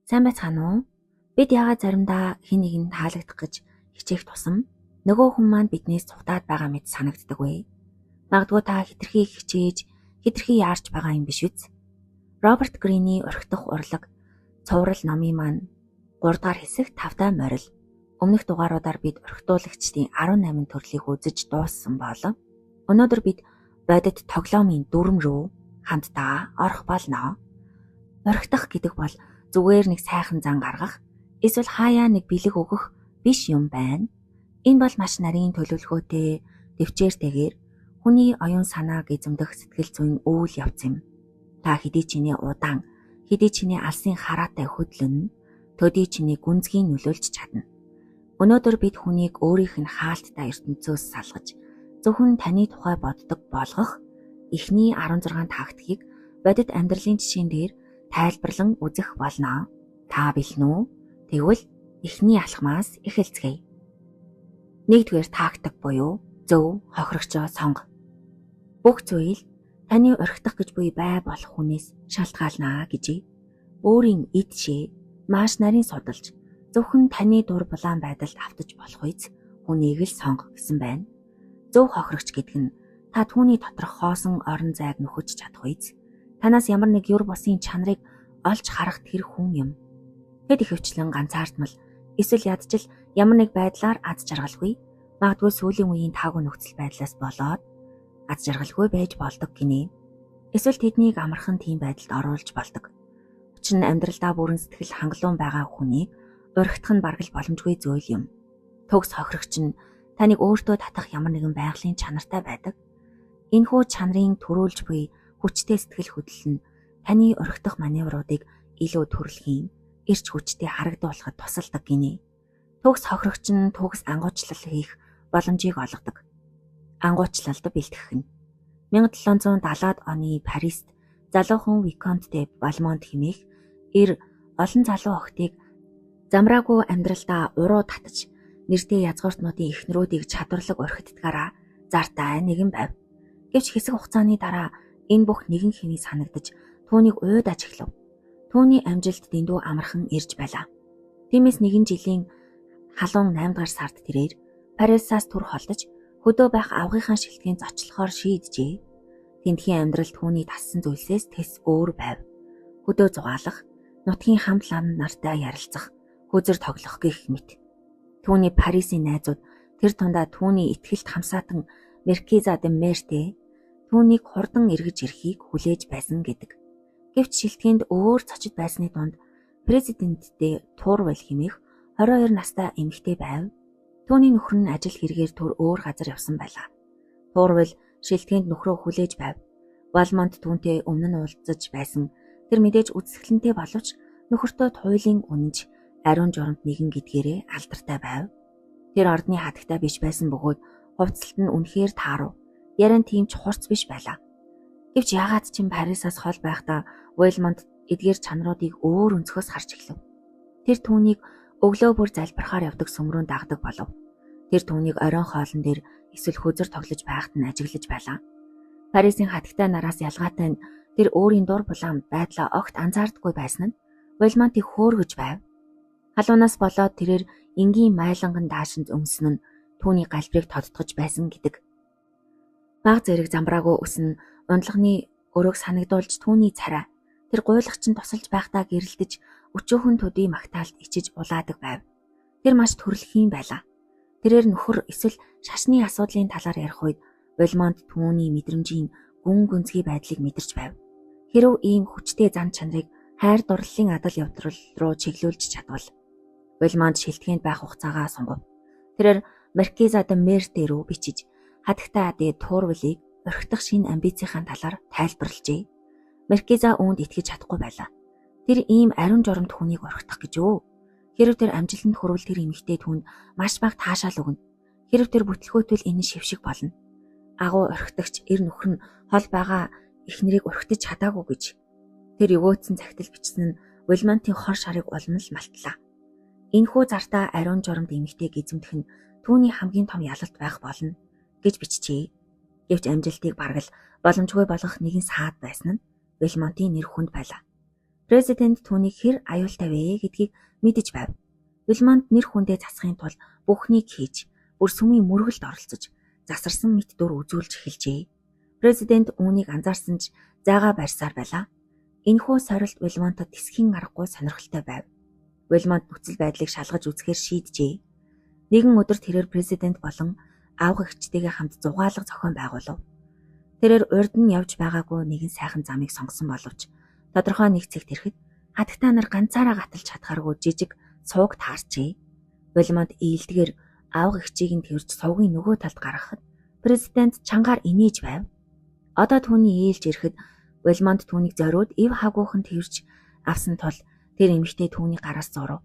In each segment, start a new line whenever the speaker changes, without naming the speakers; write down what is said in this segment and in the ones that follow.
Сайн байцгаана уу? Бид яагаад заримдаа хэн нэгэнд таалагдах гэж хичээх тусам нөгөө хүн маань биднээс цухтаад байгаа мэт санагддаг вэ? Магадгүй та хитрхи хичээж, хитрхи яарч байгаа юм биш үз? Роберт Грини орхидох урлаг цуврал номын маань 3 дугаар хэсэг 5 дахь морил. Өмнөх дугааруудаар бид орхидуулагчдын 18 төрлийг үзэж дууссан болов. Өнөөдөр бид бодит тоглоомын дүрм рүү хамтдаа орох болно. Орхидох гэдэг бол зүгээр нэг сайхан зан гаргах, эсвэл хаяа нэг бэлэг өгөх биш юм байна. Энэ бол маш нарийн төлөвлөгөөтэй, төвчээртэйгээр хүний оюун санааг эзэмдэх сэтгэл зүйн үйл явц юм. Та хэдий чиний удаан, хэдий чиний алсын хараатай хөдлөн, төдий чиний гүнзгий нөлөөлж чадна. Өнөөдөр бид хүнийг өөрийнх нь хаалттай ертөнцөөс салгаж, зөвхөн таны тухай боддог болгох эхний 16 тактикийг бодит амьдралын жишээн дээр тайлбарлан үзэх болно. Та бэлэн үү? Тэгвэл эхний алхмаас эхэлцгээе. 1-р тактик буюу зөв хохирогчоо сонго. Бүх зүйл таны орхидох гэж буй бай болох хүнээс шалтгаалнаа гэжээ. Өөрийн эд шээ маш нарийн судалж зөвхөн таны дур булаан байдалд автаж болох үз хүнийг л сонго гэсэн байна. Зөв хохирогч гэдэг нь та түүний доторх хоосон орон зайг нөхөж чадах үз. Танаас ямар нэг юр бусын чанарыг олж харах тэр хүн юм. Хэд их хвчлэн ганцаардмал эсвэл ядчил ямар нэг байдлаар аз жаргалгүй, магадгүй сүүлийн үеийн таагүй нөхцөл байдлаас болоод аз жаргалгүй байж болдог гинэ. Эсвэл тэднийг амархан тийм байдалд оруулж болдог. Учир нь амьдралдаа бүрэн сэтгэл хангалуун байгаа хүнийг урхитах нь бараг л боломжгүй зүйл юм. Төгс хохирогч нь таныг өөртөө татах ямар нэгэн байгалийн чанартай байдаг. Энэхүү чанарын төрүүлж буй хүчтэй сэтгэл хөдлөл нь таны орхидох маневруудыг илүү төрөлхийн, эрч хүчтэй харагдуулахад тусалдаг гинэ. Төгс хохирогч нь төгс ангуучлал хийх боломжийг олгодог. Ангуучлалд бэлтгэх нь 1770-ад оны Парист залуухан Виконт де Балмонт хэмээх олон залуу охтыг замраагүй амьдралдаа уруу татаж нэртэй язгууртнуудын эхнэрүүдийг чадварлаг орхиддгаараа зартай нэгэн байв. Гэвч хэсэг хугацааны дараа энэ бүх нэгэн хэвий санагдаж түүнийг уйдаж эхлэв. Түүний амжилт дэндүү амархан ирж байлаа. Тиймээс нэгэн жилийн халуун 8 дугаар сард тэрээр Парисаас түр холдож хөдөө байх авгийнхаа шилтгэн зочлохоор шийджээ. Тэнтхийн амьдрал түүний тассан зүйлсээс тэс өөр байв. Хөдөө зугаалах, нутгийн хамт лам нартай ярилцах, хүзэр тоглох гэх мэт. Түүний Парисын найзууд тэр тундаа түүний итгэлд хамсаатан Маркиза де Мерте түүнийг хурдан эргэж ирэхийг хүлээж байсан гэдэг. Гэвч шилтгэнд өөр цочид байсны дунд президенттэй Турвал хэмээх 22 настай эмэгтэй байв. Түүний нөхөр нь ажил хэрэгээр түр өөр газар явсан байлаа. Турвал шилтгэнд нөхрөө хүлээж байв. Балмонт түүнтэй өмнө нь уулзаж байсан. Тэр мэдээж үзэсгэлэнтэй боловч нөхөртөө туйлын үнэнж ариун журамт нэгэн гэдгээрээ алдартай байв. Тэр ордны хатагтай биш байсан бөгөөд хувцалт нь үнэхээр таарав. Яран тийм ч хурц биш байлаа. Гэвч яагаад ч Парисаас хол байхдаа Уэлмонт эдгээр чанаруудыг өөр өнцгөөс харж эхлэв. Тэр түүнийг өглөө бүр залбирахаар явдаг сүмрүүн дагдаг болов. Тэр түүнийг оройн хоолн дээр эсвэл хүзэр тоглож байхад нь ажиглаж байлаа. Парисын хатагтай нараас ялгаатай нь тэр өөрийн дур булаан байдлаа огт анзаардаггүй байсан нь Уэлмонтыг хөөргөж байв. Халуунаас болоод тэрээр энгийн майланган даашинд өмснө нь түүний галбирыг тодтгож байсан гэдэг. Баг зэрэг замбраагүй өснө ундлагын өрөөг санагдуулж түүний царай тэр гуйлагчин тусалж байхдаа гэрэлтэж өчөөхөн төдий магтаалд ичиж улаадаг байв. Тэр маш төрөлхийн байлаа. Тэрээр нөхөр эсвэл шашны асуудлын талаар ярих үед Уэлмонт түүний мэдрэмжийн гүн гүнзгий байдлыг мэдэрч байв. Хэрв ийм хүчтэй зан чанарыг хайр дурлалын адал явдрал руу чиглүүлж чадвал Уэлмонт шилтгэнд байх хугацаагаа сунгав. Тэрээр Маркиза де Мерте рүү бичиж хатагтай адээ Турвалыг орхидох шинэ амбицийн талаар тайлбарлажээ. Маркиза үүнд итгэж чадахгүй байлаа. Тэр ийм ариун журамт хүнийг орхидох гэж үү? Хэрв тэр амжилтанд хүрвэл тэр эмэгтэй түүнд маш бага таашаал өгнө. Хэрв тэр бүтлгүүтэл энэ шившиг болно. Агуу орхидогч нөхөр нь хол байгаа эхнэрийг орхидож чадаагүй гэж. Тэр өвөөцөн цагтл бичсэн нь Уэлмонтын хор шарыг улмал малтлаа. Энэхүү зартаа ариун журамт эмэгтэйг эзэмдэх нь түүний хамгийн том ялалт байх болно гэж биччихье. Гэвч амжилтыг бараг л боломжгүй болгох нэгэн саад байсан нь Уэлмонтын нэр хүнд байлаа. Президент түүнийг хэр аюултай вэ гэдгийг мэдэж байв. Вельмонт нэр хүндээ засахын тулд бүхнийг хийж, бүр сүмийн мөргөлд оролцож, засарсан мэт дүр үзүүлж эхэлжээ. Президент үүнийг анзаарсан ч зайгаа барьсаар байлаа. Энэхүү сорилт Вельмонтод тэсхийн аргагүй сонирхолтой байв. Вельмонт нөхцөл байдлыг шалгаж үзэхээр шийджээ. Нэгэн өдөр тэрээр президент болон аав эгчтэйгээ хамт зугаалга зохион байгуулав. Тэрээр урд нь явж байгаагүй нэгэн сайхан замыг сонгосон боловч тодорхой нэг цэгт ирэхэд хатагтай нар ганцаараа гаталж чадхааргүй жижиг сууг таарчээ. Вельмонт ээлдгээр аав эгчийг нь тэрж сувгийн нөгөө талд гаргахад президент чангаар инээж байв. Одоо түүний ээлж ирэхэд Вельмонт түүнийг зориуд ив хагуухан тэрж авсан тул тэр эмэгтэй түүний гараас зурв.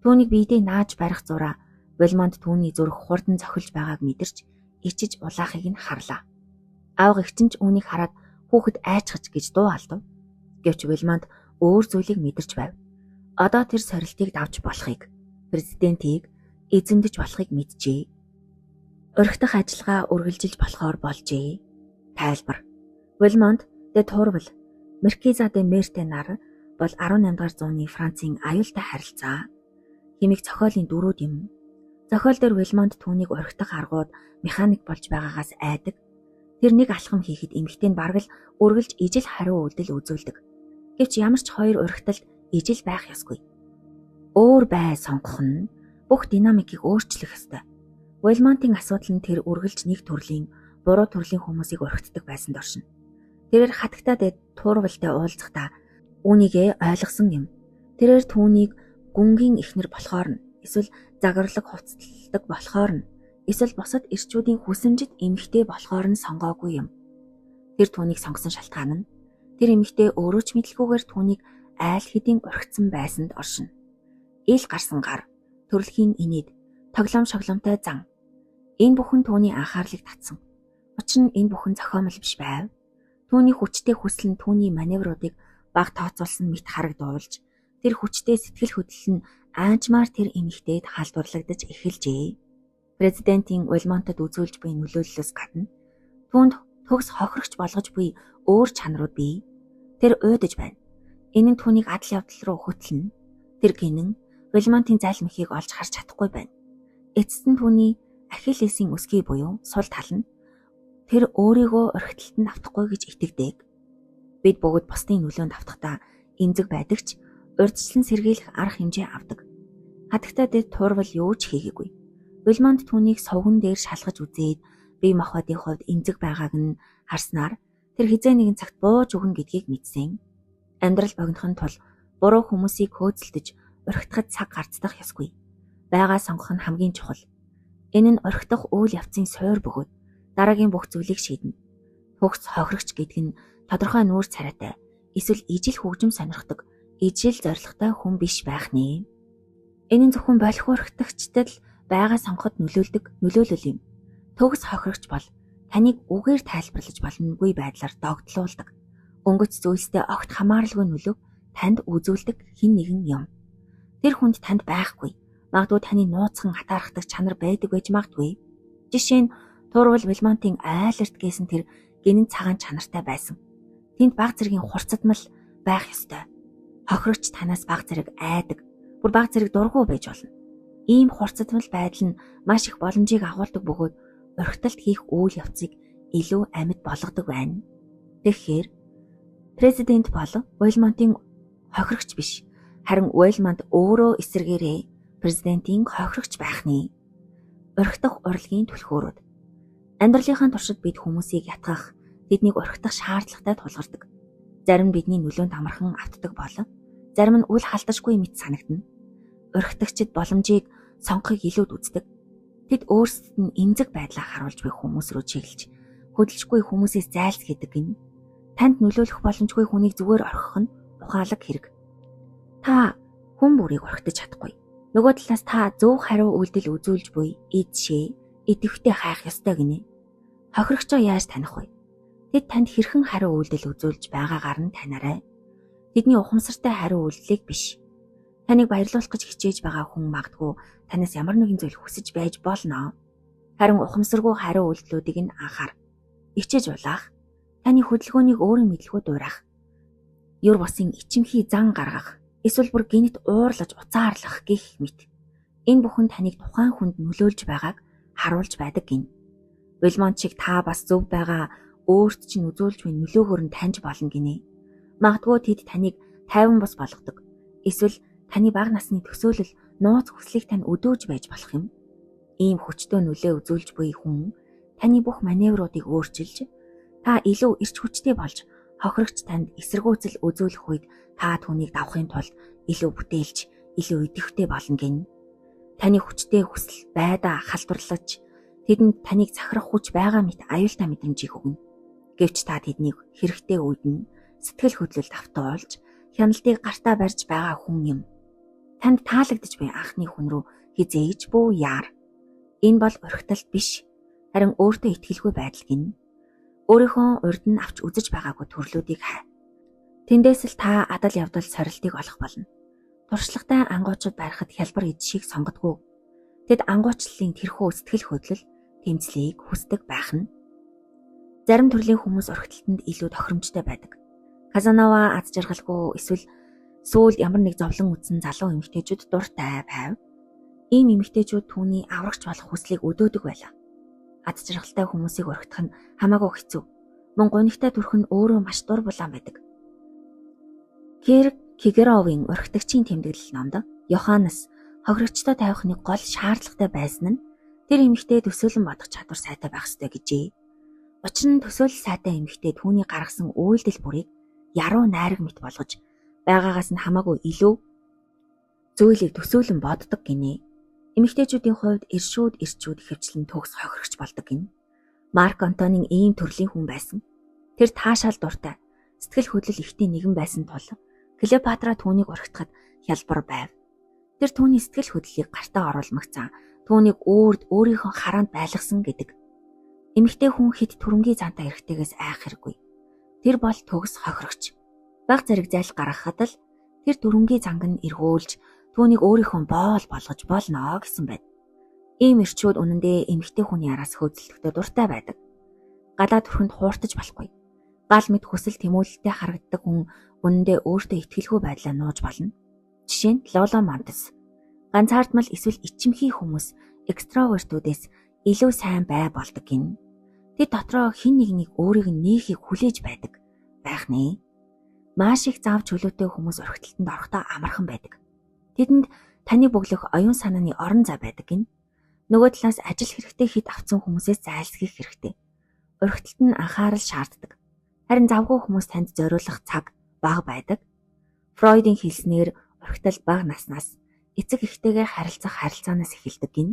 Түүнийг биедээ нааж барих зураа Вельмонт түүний зүрх хурдан цохилж байгааг мэдэрч ичиж улаахыг нь харлаа. Аав эгч нь ч үүнийг хараад хүүхэд айчгаж гэж дуу алдав. Гэвч Вельмонт өөр зүйлийг мэдэрч байв. Одоо тэр сорилтыг давж болохыг, президентийг эзэмдэж болохыг мэджээ. Урхидах ажиллагаа үргэлжилж болохоор болжээ. Тайлбар. Вельмонт де Турвал, Маркиза де Мерте нар бол 18 дугаар зууны Францын аюултай харилцаа. Химиг зохиолын дөрүүд юм. Зохиол дээр Вельмонт түүнийг урхидах аргууд механик болж байгаагаас айдаг. Тэр нэг алхам хийхэд эмэгтэй нь бараг л үргэлж ижил хариу үйлдэл үзүүлдэг. Гэвч ямар ч хоёр урхиталд ижил байх ёсгүй. Өөр бай сонгох нь бүх динамикийг өөрчлөх ёстой. Вельмонтын асуудал нь тэр үргэлж нэг төрлийн буруу төрлийн хүмүүсийг урхитдаг байсан доршин. Тэрээр хатагтай дэ Турвалтай уулзахдаа үүнийгээ ойлгосон юм. Тэрээр түүнийг гүнгийн эхнэр болохоор нь эсвэл загварлаг хувцасладаг болохоор нь эсвэл бусад ирчүүдийн хүсэмжит эмэгтэй болохоор нь сонгоогүй юм. Тэр түүнийг сонгосон шалтгаан нь тэр эмэгтэй өөрөө ч мэдлгүйгээр түүнийг айл хэдийн урхицсан байсанд оршино. Ил гарсан гар, төрөлхийн инээд, тоглоом шоглоомтой зан. Энэ бүхэн түүний анхаарлыг татсан. Учир нь энэ бүхэн зохиомл биш байв. Түүний хүчтэй хүсэл нь түүний маневруудыг баг тооцоолсон мэт харагдуулж, тэр хүчтэй сэтгэл хөдлөл нь аажмаар тэр эмэгтэйд халдварлагдаж эхэлжээ. Президентийн Вельмонтод үзүүлж буй нөлөөллөөс гадна түүнд төгс хохирогч болгож буй өөр чанарууд бий. Тэр уйдаж байна. Энэ нь түүнийг адал явдал руу хөтлөнө. Тэр гинэн Вельмонтын зайлмхийг олж харж чадахгүй байна. Эцэст нь түүний Ахиллесийн өсгий буюу сул тал нь тэр өөрийгөө орхиталтанд автахгүй гэж итгэдэг. Бид бүгд бусдын нөлөөнд автахдаа эмзэг байдаг ч урьдчилан сэргийлэх арга хэмжээ авдаг. Хатагтай дэ Турвал юу ч хийгээгүй. Вельмонт түүнийг сувган дээр шалгаж үзээд бие махбодын хувьд эмзэг байгааг нь харснаар тэр хизээ нэгэн цагт бууж өгнө гэдгийг мэдсэн. Амьдрал богинохын тул буруу хүмүүсийг хөөцөлдөж орхитоход цаг гарцдах ёсгүй. Байгаа сонгох нь хамгийн чухал. Энэ нь орхитох үйл явцын суур бөгөөд дараагийн бүх зүйлийг шийднэ. Төгс хохирогч гэдэг нь тодорхой нүүр царайтай, эсвэл ижил хөгжим сонирхдог, ижил зоригтой хүн биш байх нэ. Энэ нь зөвхөн болох орхитогчдад байгаа сонгоход нөлөөлөл юм. Төгс хохирогч бол таныг үгээр тайлбарлаж боломгүй байдлаар догтлуулдаг. Өнгөц зүйлстэй огт хамааралгүй нөлөө танд үзүүлдэг хэн нэгэн юм. Тэр хүнд танд байхгүй. Магадгүй таны нууцхан хатаархдаг чанар байдаг байж магадгүй. Жишээ нь Турвал Вельмонтын айларт гэсэн тэр гинэн цагаан чанартай байсан. Тэнд баг зэргийн хурцдмал байх ёстой. Хохирогч танаас баг зэрэг айдаг, бүр баг зэрэг дургу байж болно. Ийм хурцдмал байдал нь маш их боломжийг агуулдаг бөгөөд орхиталт хийх үйл явцыг илүү амьд болгодог байна. Тэгэхээр президент бол Вельмонтын хохирогч биш, харин Вельмонт өөрөө эсэргээрээ президентийн хохирогч байх нэ. Орхитох урлагийн түлхүүрүүд. Амьдралынхаа туршид бид хүмүүсийг ятгах, тэднийг орхитох шаардлагатай тулгардаг. Зарим нь бидний нөлөөнд амархан автдаг болон зарим нь үл халташгүй мэт санагдана. Орхитогчид боломжийг сонгохыг илүүд үздэг. Тэд өөрсдөд нь эмзэг байдлаа харуулж буй хүмүүс рүү чиглэж, хөдөлжгүй хүмүүсээс зайлсхийдэг гин. Танд нөлөөлөх боломжгүй хүнийг зүгээр орхих нь ухаалаг хэрэг. Та хүн бүрийг орхитож чадахгүй. Нөгөө талаас та зөв хариу үйлдэл үзүүлж буй эдшээ, идэвхтэй хайх ёстой гинэ. Хохирогчоо яаж таних вэ? Тэд танд хэрхэн хариу үйлдэл үзүүлж байгаагаар нь танаарай. Тэдний ухамсартай хариу үйлдлийг биш. Таныг баярлуулах гэж хичээж байгаа хүн магадгүй танаас ямар нэгэн зүйл хүсэж байж болно. Харин ухамсаргүй хариу үйлдэлүүдийг нь анхаар. Ичээж улаах, таны хөдөлгөөнийг өөрийн мэдлэгүүд уурах. юр бусын ичимхий зан гаргах, эсвэл бүр гинт уурлаж уцаарлах гэх мэт. Энэ бүхэн таныг тухайн хүнд нөлөөлж байгааг харуулж байдаг гин. Вильмонт шиг та бас зөв байгаа өөрт чинь үзүүлж буй нөлөөгөөр нь таньж болно гинэ. Магадгүй тэд таныг тайван бус болгодог. Эсвэл таны бага насны төсөөлөл нууц хүслийг тань өдөөж байж болох юм. Ийм хүчтэй нөлөө үзүүлж буй хүн таны бүх маневруудыг өөрчилж, та илүү эрч хүчтэй болж хохирогч танд эсэргүүцэл үзүүлэх үед та түүнийг давахын тулд илүү бүтээлч, илүү идэвхтэй болно гин. Таны хүчтэй хүсэл байдаа халдварлаж, тэдэнд таныг захирах хүч байгаа мэт аюултай мэдрэмжийг өгнө. Гэвч та тэднийг хэрэгтэй үед нь сэтгэл хөдлөлд автуулж, хяналтыг гартаа барьж байгаа хүн юм. Танд таалагдж буй анхны хүн рүү хизээж бүү яар. Энэ бол орхитол биш, харин өөртөө итгэлгүй байдал гин. Өөрийнхөө урд нь авч үзэж байгаагүй төрлүүдийг хай. Тэндээс л та адал явдал сорилтыг олох болно. Туршлагатай ангуучууд барихад хялбар эдшийг сонгодгүй. Тэд ангуучлалын тэрхүү сэтгэл хөдлөл, тэмцлийг хүсдэг байх нь. Зарим төрлийн хүмүүс орхитолтод илүү тохиромжтой байдаг. Казанова аз жаргалгүй эсвэл сүүл ямар нэг зовлон үтсэн залуу эмэгтэйчүүд дуртай байв. Ийм эмэгтэйчүүд түүний аврагч болох хүслийг өдөөдөг байлаа. Аз жаргалтай хүмүүсийг орхитох нь хамаагүй хэцүү. Мөн гонигтай төрх нь өөрөө маш дур булаан байдаг. Кигеровын орхитогчийн тэмдэглэл номд Йоханнес хохирогчтой тавихны гол шаардлагатай байсан нь тэр эмэгтэй төсөөлөн бодох чадвар сайтай байх ёстой гэжээ. Учир нь төсөөлөл сайтай эмэгтэй түүний гаргасан үйлдэл бүрийг яруу найраг мэт болгож байгаагаас нь хамаагүй илүү зүйлийг төсөөлөн боддог гинэ. Эмэгтэйчүүдийн хувьд ирчүүд ихэвчлэн төгс хохирогч болдог гин. Марк Антонийн ийм төрлийн хүн байсан. Тэр таашаал дуртай, сэтгэл хөдлөл ихтэй нэгэн байсан тул Клеопатра түүнийг орхитоход хялбар байв. Тэр түүний сэтгэл хөдлөлийг гартаа оруулмагцсан, түүнийг өөрийнхөө хараанд байлгасан гэдэг. Эмэгтэй хүн хэд түрэнгийн зантаа эрэхтэйгээс айх хэрэггүй. Тэр бол төгс хохирогч. Баг зэрэг зайл гаргахад л тэр түрэнгийн занг нь эргүүлж түүнийг өөрийнхөө боол болгож болно гэсэн байд. Ийм ирчүүд үнэндээ эмэгтэй хүний араас хөөцөлдөхөд дуртай байдаг. Гадаа төрхөнд хууртаж болохгүй. Гал мэд хүсэл тэмүүлэлтэй харагддаг хүн үнэндээ өөртөө итгэлгүй байдлаа нууж болно. Жишээ нь Лоло Монтес. Ганцаардмал эсвэл ичимхий хүмүүс экстравертүүдээс илүү сайн бай болдог гин. Тэд дотроо хэн нэгнийг өөрийг нээхийг хүлээж байдаг байх нэ. Маш их зав чөлөөтэй хүмүүс орхитолтод орохдоо амархан байдаг. Тэдэнд таны бөглөх оюун санааны орон зай байдаг гин. Нөгөө талаас ажил хэрэгтэй хэд авсан хүмүүсээс зайлсхийх хэрэгтэй. Орхитолд нь анхаарал шаарддаг. Харин завгүй хүмүүс танд зориулах цаг бага байдаг. Фройдын хэлснээр орхитол бага наснаас эцэг эхтэйгээ харилцах харилцаанаас эхэлдэг гин.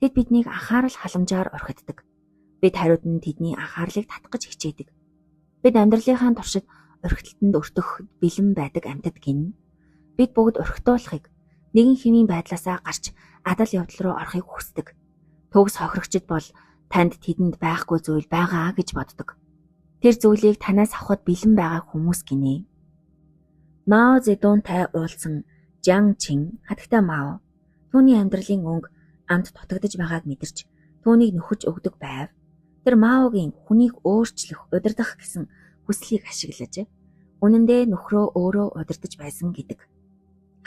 Тэд биднийг анхаарал халамжаар орхиддаг. Бид хариуд нь тэдний анхаарлыг татгаж хичээдэг. Бид амьдралынхаа туршид орхитолтод өртөх бэлэн байдаг амьтад гин. Бид бүгд орхитуулахыг, нэгэн хэмийн байдлаасаа гарч адал явдал руу орохыг хүсдэг. Төгс хохирогчд бол танд тэдэнд байхгүй зүйл байгаа гэж боддог. Тэр зүйлийг танаас авахд бэлэн байгаа хүмүүс гинэ. Мао Зэдунтай уулзсан Жан Чин хатагтай Мао түүний амьдралын өнгө амд дутагдж байгааг мэдэрч түүнийг нөхөж өгдөг байв. Тэр Маогийн хүнийг өөрчлөх, удирдах гэсэн хүслийг ашиглаж үнэндээ нөхрөө өөрөө удирдах байсан гэдэг.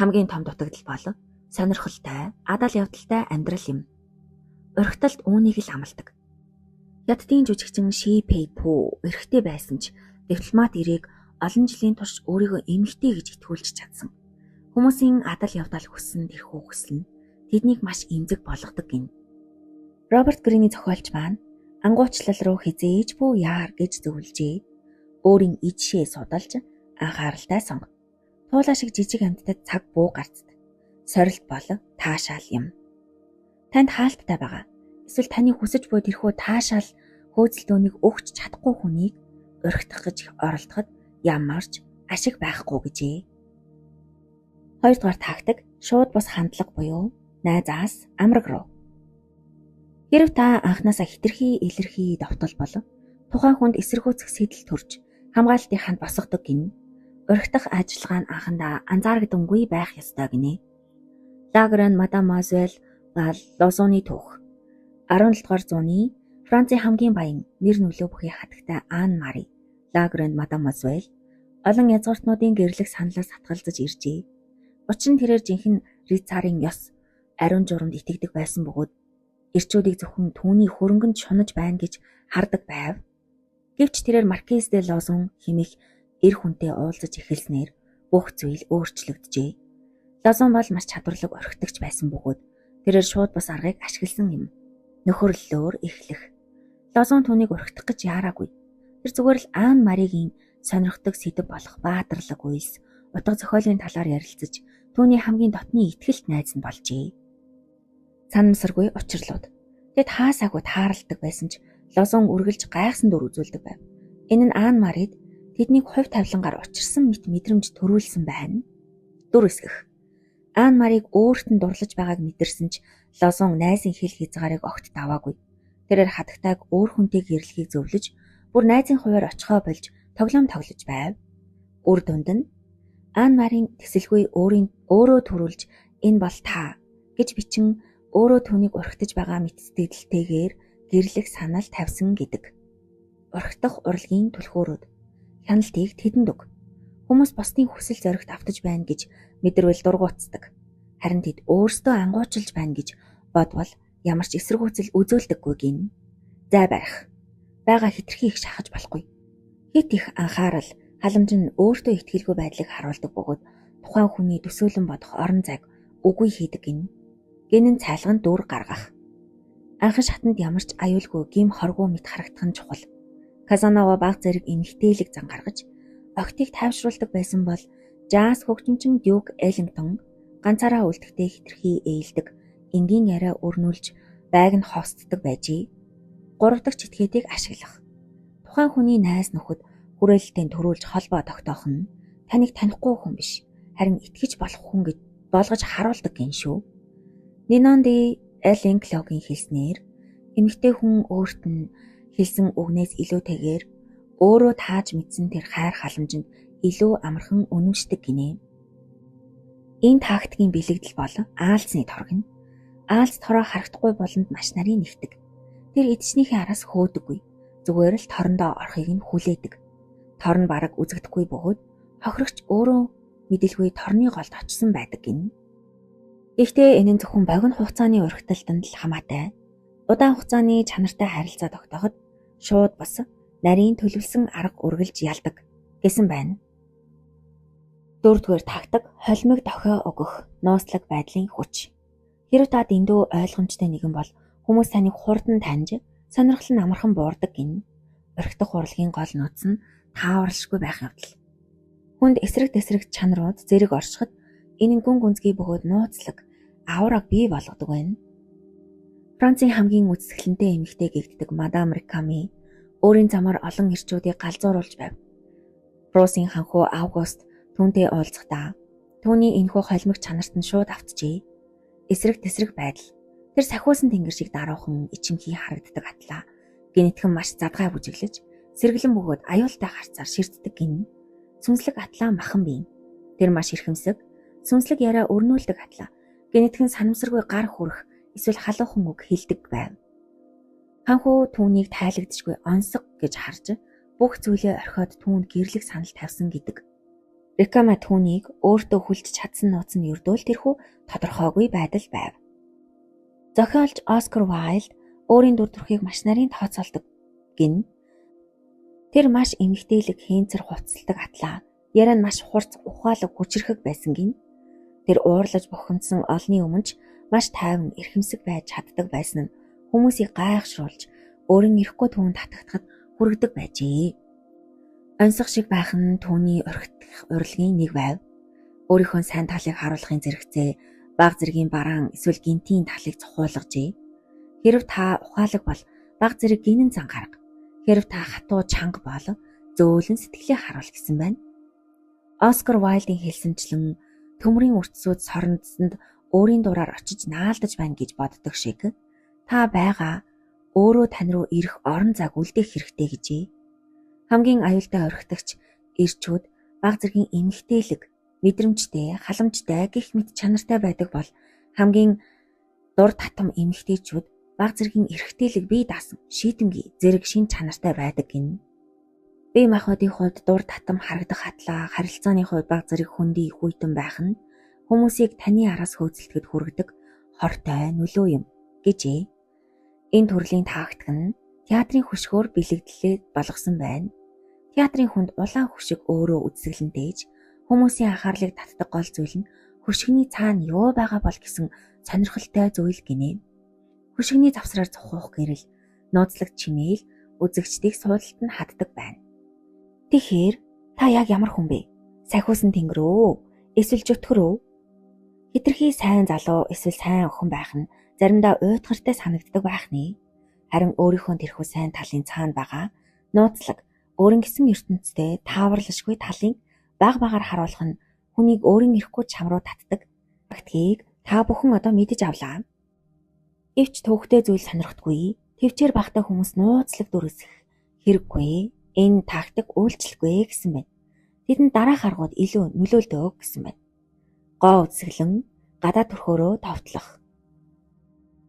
Хамгийн том дутагдал бол сонирхолтой, адал явдалтай амьдрал юм. Орхитолд үүнийг л амладаг. Хятадын жүжигчин Ши Пэйпү эрэгтэй байсан ч дипломат ирээд олон жилийн турш өөрийгөө эмэгтэй гэж итгүүлж чадсан. Хүмүүсийн адал явдал хүссэн тэрхүү хүсэл нь тэднийг маш эмзэг болгодог гин. Роберт Грини зохиолч маань ангуучлал руу хизээж бүү яар гэж зөвлөжээ. Өөрийн ижшээ судалж анхааралтай сонго. Туулаа шиг жижиг амьтдад цаг буу гарцд. Сорилт бол таашаал юм. Танд хаалттай байгаа. Эсвэл таны хүсэж буй тэрхүү таашаал хөөцөлдөөнийг өгч чадахгүй хүнийг орхитох гэж оролдоход ямарч ашиг байхгүй гэжээ. Хоёрдугаар тактик шууд бус хандлага буюу найзаас амраг руу. Хэрв та анханасаа хитрхи илэрхий довтол бол тухайн хүнд эсэргүүцэх сэтэл төрж хамгаалтын ханд босгодог гин. Орхитох ажиллагаа нь анхандаа анзаарагддаггүй байх ёстой гинэ. Лагран Мадамуазель Лозоны түүх 17 дугаар зууны Францын хамгийн баян нэр нөлөө бүхий хатагтай Ан Мари Лагран Мадамуазель Олон язгууртнуудын гэрлэх саналаас хатгалзаж иржээ. Учир нь тэрээр жинхэнэ Рицарын ёс ариун журамд итгэдэг байсан бөгөөд эрчүүдийг зөвхөн түүний хөрөнгөнд шунаж байна гэж хардаг байв. Гэвч тэрээр Маркиз де Лозон хэмээх эр хүнтэй уулзаж эхэлснээр бүх зүйл өөрчлөгдөжээ. Лозон бол маш чадварлаг орхитогч байсан бөгөөд тэрээр шууд бас аргыг ашигласан юм. Нөхөрлөлөөр эхлэх. Лозон түүнийг орхитох гэж яараагүй. Тэр зүгээр л Ан Маригийн сонирхдаг сэдэв болох баатарлаг үйлс, утга зохиолын талаар ярилцаж түүний хамгийн дотны итгэлт найз нь болжээ. Санамсаргүй учирлууд. Тэд хаасаагүй тааралдаг байсан ч Лозон үргэлж гайхсан дүр үзүүлдэг байв. Энэ нь Ан Марид тэднийг хувь тавилангаар учирсан мэт мэдрэмж төрүүлсэн байна. Дүр эсгэх. Ан Мариг өөрт нь дурлаж байгааг мэдэрсэн ч Лозон найзын хэл хязгаарыг огт даваагүй. Тэрээр хатагтайг өөр хүнтэй гэрлэхийг зөвлөж, бүр найзын хуваар очихоо болж тоглоом тоглож байв. Үр дүнд нь Ан Марийн тэсэлгүй өөрөө төрүүлж энэ бол та гэж бичин өөрөө түүнийг урхитаж байгаа мэт сэтгэлтэйгээр гэрлэх санал тавьсан гэдэг. Урхитах урлагийн түлхүүрүүд. Хяналтыг тэдэнд өг. Хүмүүс бусдын хүсэл зоригт автаж байна гэж мэдэрвэл дургуутсдаг. Харин тэд өөрсдөө ангуучилж байна гэж бодвол ямар ч эсэргүүцэл үзүүлдэггүй гин. Зай барих. Бага хитрхи их шахаж болохгүй. Хит их анхаарал, халамж нь өөртөө итгэлгүй байдлыг харуулдаг бөгөөд тухайн хүний төсөөлөн бодох орон зайг үгүй хийдэг гин. Гинэн цайлган дүр гаргах. Анхан шатанд ямар ч аюулгүй гим хоргоо мэт харагдах нь чухал. Казанова баг зэрэг эмгтээлэг зан гаргаж огтыг тайвшруулдаг байсан бол жаз хөгжимчин Дюк Эллингтон ганцаараа үлдэхдээ хитрхи ээлдэг, энгийн яриа өрнүүлж байг нь хостдог байжээ. 3 дахь читгээдийг ашиглах. Тухайн хүний найз нөхөд хүрээлэлтэд төрүүлж холбоо тогтоох нь таныг танихгүй хүн биш, харин итгэж болох хүн гэж болгож харуулдаг гин шүү. Нинонди Эллинглогийн хэлснээр эмэгтэй хүн өөрт нь хэлсэн үгнээс илүүтэйгээр өөрөө тааж мэдсэн тэр хайр халамжинд илүү амархан үнэмшдэг гинэ. Энэ тактикийн бэлэгдэл бол аалзны торгон. Аалз тороо харагдахгүй болонд маш нарийн нэгдэг. Тэр эдчнийхээ араас хөөдөггүй. Зүгээр л торондоо орохыг нь хүлээдэг. Торн бараг үзэгдэхгүй бөгөөд хохирогч өөрөө мэдэлгүй торны голд очсон байдаг гин. Гэхдээ энэ нь зөвхөн богино хугацааны урагталтанд л хамаатай. Удаан хугацааны чанартай харилцаа тогтооход шууд бас нарийн төлөвлөсөн арга үргэлж ялдаг гэсэн байна. 4-р тактик холимог дохио өгөх, нууцлаг байдлын хүч. Хэрэв та дэндүү ойлгомжтой нэгэн бол хүмүүс таныг хурдан таньж, сонирхол нь амархан буурдаг гин. Орхитох урлагийн гол нууц нь тааварлшгүй байх явдал. Хүнд эсрэг тесрэг чанарууд зэрэг оршиход энэ гүн гүнзгий бөгөөд нууцлаг аураг бий болгодог байна. Францын хамгийн үзэсгэлэнтэй эмэгтэй гэгддэг мадам Риками өөрийн замаар олон эрчүүдийг галзууруулж байв. Францын ханхуу Август түүнтэй уулзахдаа түүний энэхүү холимог чанарт нь шууд автжээ. Эсрэг тесрэг байдал. Тэр сахиусан тэнгэр шиг даруухан ичимхий харагддаг атлаа. Генетхэн маш задгай бүжиглэж, сэргэлэн бөгөөд аюултай харцаар ширтдэг гин. Сүнслэг атлаа махан бий. Тэр маш эрхэмсэг, сүнслэг яриа өрнүүлдэг атлаа. Генетхэн санамсаргүй гар хүрэх, эсвэл халуухан үг хэлдэг байв. Ханхуу түүнийг тайлагдчихгүй онцог гэж харж бүх зүйлээ орхиод түүнд гэрлэх санал тавьсан гэдэг. Рикама түүнийг өөртөө хүлж чадсан нууц нь ердөөл тэрхүү тодорхойгүй байдал байв. Зохиолч Оскар Вайлд өөрийн дүр төрхийг маш нарийн тооцоолдог гин. Тэр маш эмгтээлэг хeenцэр хувцалдаг атлаа. Яриа нь маш хурц ухаалаг хүчрэхэг байсан гин. Тэр уурлаж бухимдсан олны өмнө маш тайван эрхэмсэг байж чаддаг байсан нь хүмүүсийг гайхшруулж өөрийн ирэхгүй түүнд татагдахад хүргэдэг байжээ. Онцгой шиг байх нь түүний орхитох урлагийн нэг байв. Өөрийнхөө сайн талыг харуулахын зэрэгцээ баг зэргийн бараан эсвэл гинтийн талыг цохиулгажээ. Хэрэв та ухаалаг бол баг зэрэг гинэн зан гарга. Хэрэв та хатуу чанга бол зөөлөн сэтгэлээ харуул гэсэн байна. Оскар Вайлдын хэлсэнчлэн төмрийн үртсүүд сорнцонд өөрийн дураар очиж наалдаж байна гэж боддог шиг та байгаа өөрөө тань руу ирэх орон зайг үлдээх хэрэгтэй гэжээ. Хамгийн аюултай орхитогч эрчүүд баг зэргийн эмгтээлэг, мэдрэмжтэй, халамжтай гэх мэт чанартай байдаг бол хамгийн дур татам эмгтээчүүд баг зэргийн эрхтээлэг бие даасан, шийдэмгий, зэрэг шин чанартай байдаг гин. Бие махбодын хувьд дур татам харагдах хатлаа, харилцааны хувьд баг зэрэг хөндий их үйтэн байх нь хүмүүсийг таны араас хөөцөлдөхөд хүргэдэг хортой нөлөө юм гэжээ. Энэ төрлийн тактик нь театрын хөшгөөр бэлэгдлээд болгосон байна. Театрын хүнд улаан хөшиг өөрөө үзэсгэлэнтэйж хүмүүсийн анхаарлыг татдаг гол зүйл нь хөшигний цаана юу байгаа бол гэсэн сонирхолтой зүйл гинэ. Хөшигний завсраар зохиох гэрэл, нууцлаг чимээл үзэгчдийг суудалд нь хаддаг байна. Тэгэхээр та яг ямар хүн бэ? Сахиусан тэнгэрөө? Эсвэл жөтгөрөө? Хитрхи сайн залуу эсвэл сайн охин байх нь заримдаа уйтгартай санагддаг байх нэ. Харин өөрийнхөө тэрхүү сайн талын цаана байгаа нууцлаг өөрийн гэсэн ертөнцтэй тааварлашгүй талын баг багаар харуулах нь хүнийг өөрийн эрэхгүй чам руу татдаг. Фактыг та бүхэн одоо мэдэж авлаа. Гэвч төвхтэй зүйл сонирхдаггүй. Тэвчээр багтаа хүмүүс нууцлаг дүр өсгөх хэрэггүй. Энэ тактик үйлчлэхгүй гэсэн байна. Тэдэнд дараах аргууд илүү нөлөөлдөг гэсэн байна. Гоо үзэсгэлэн гадаа төрхөөрөө товтлох.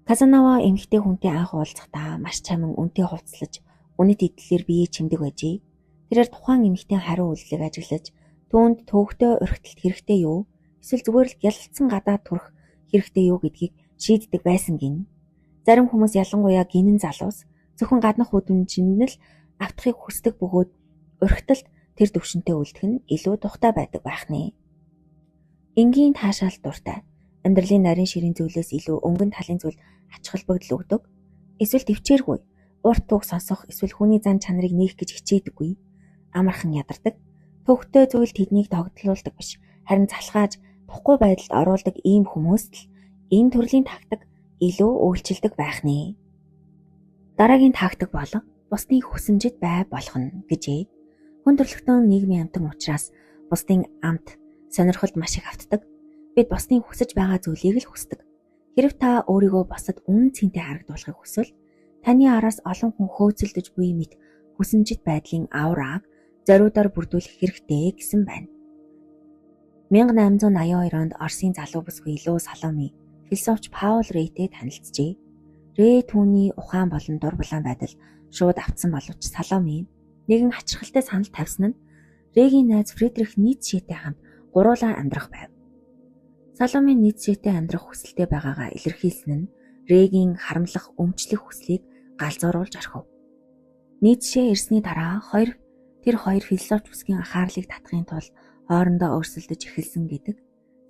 Казанова эмэгтэй хүнтэй анх уулзахдаа маш чамин үнтэй хувцлаж, үнэт идлэлээр бие чимдэг байжээ. Тэрээр тухайн эмэгтэй хариу үйлдэлийг ажиглаж, түүнд төвхтэй өрхтөлт хэрэгтэй юу? Эсвэл зүгээр л гялалцсан гадаа төрөх хэрэгтэй юу гэдгийг шийддэг байсан гин. Зарим хүмүүс ялангуяа гинэн залуус зөвхөн гаднах үдэмжинд л автахыг хүсдэг бөгөөд өрхтөлт тэр төвшөнтэй үлдэх нь илүү тухтай байдаг байх нэ. Энгийн таашаал дуртай. Амьдралын нарийн ширийн зүйлээс илүү өнгөн талын зүйл ач холбогдол өгдөг. Эсвэл төвчээргүй. Урт туг сонсох эсвэл хүний зан чанарыг нээх гэж хичээдэггүй. Амархан ядардаг. Төвхтэй зүйл тэднийг тогтлуулдаг биш. Харин залхааж тухгүй байдалд оруулдаг ийм хүмүүст л энэ төрлийн тактик илүү үйлчилдэг байх нэ. Дараагийн тактик бол бусдын хүсэмжид бай болох нь гэжээ. Хүн төрөлхтөн нийгмийн амтан учраас бусдын амт сонирхолд маш их автдаг. Бид бусдын хүсэж байгаа зүйлийг л хүсдэг. Хэрв та өөрийгөө бусад үнэн цэнтэй харагдуулахыг хүсвэл таны араас олон хүн хөөцөлдөж буй мэт хүсэмжит байдлын аурааг зориудаар бүрдүүлэх хэрэгтэй гэсэн байна. 1882 онд Оросын залуу бүсгүй Луу Саломи философч Паул Рейтэй танилцжээ. Рэй түүний ухаан болон дур булаан байдал шууд автсан боловч Саломи нэгэн хачирхалтай санал тавьсан нь Рэйгийн найз Фридрих Ницшетэй хамт гуруулаа амьдрах байв. Саломи Ницшетэй амьдрах хүсэлтэй байгаагаа илэрхийлсэн нь Рэйгийн харамлах өмчлөх хүслийг галзууруулж орхив. Ницше ирсний дараа тэр хоёр философч бүсгийн анхаарлыг татахын тулд хоорондоо өрсөлдөж эхэлсэн гэдэг.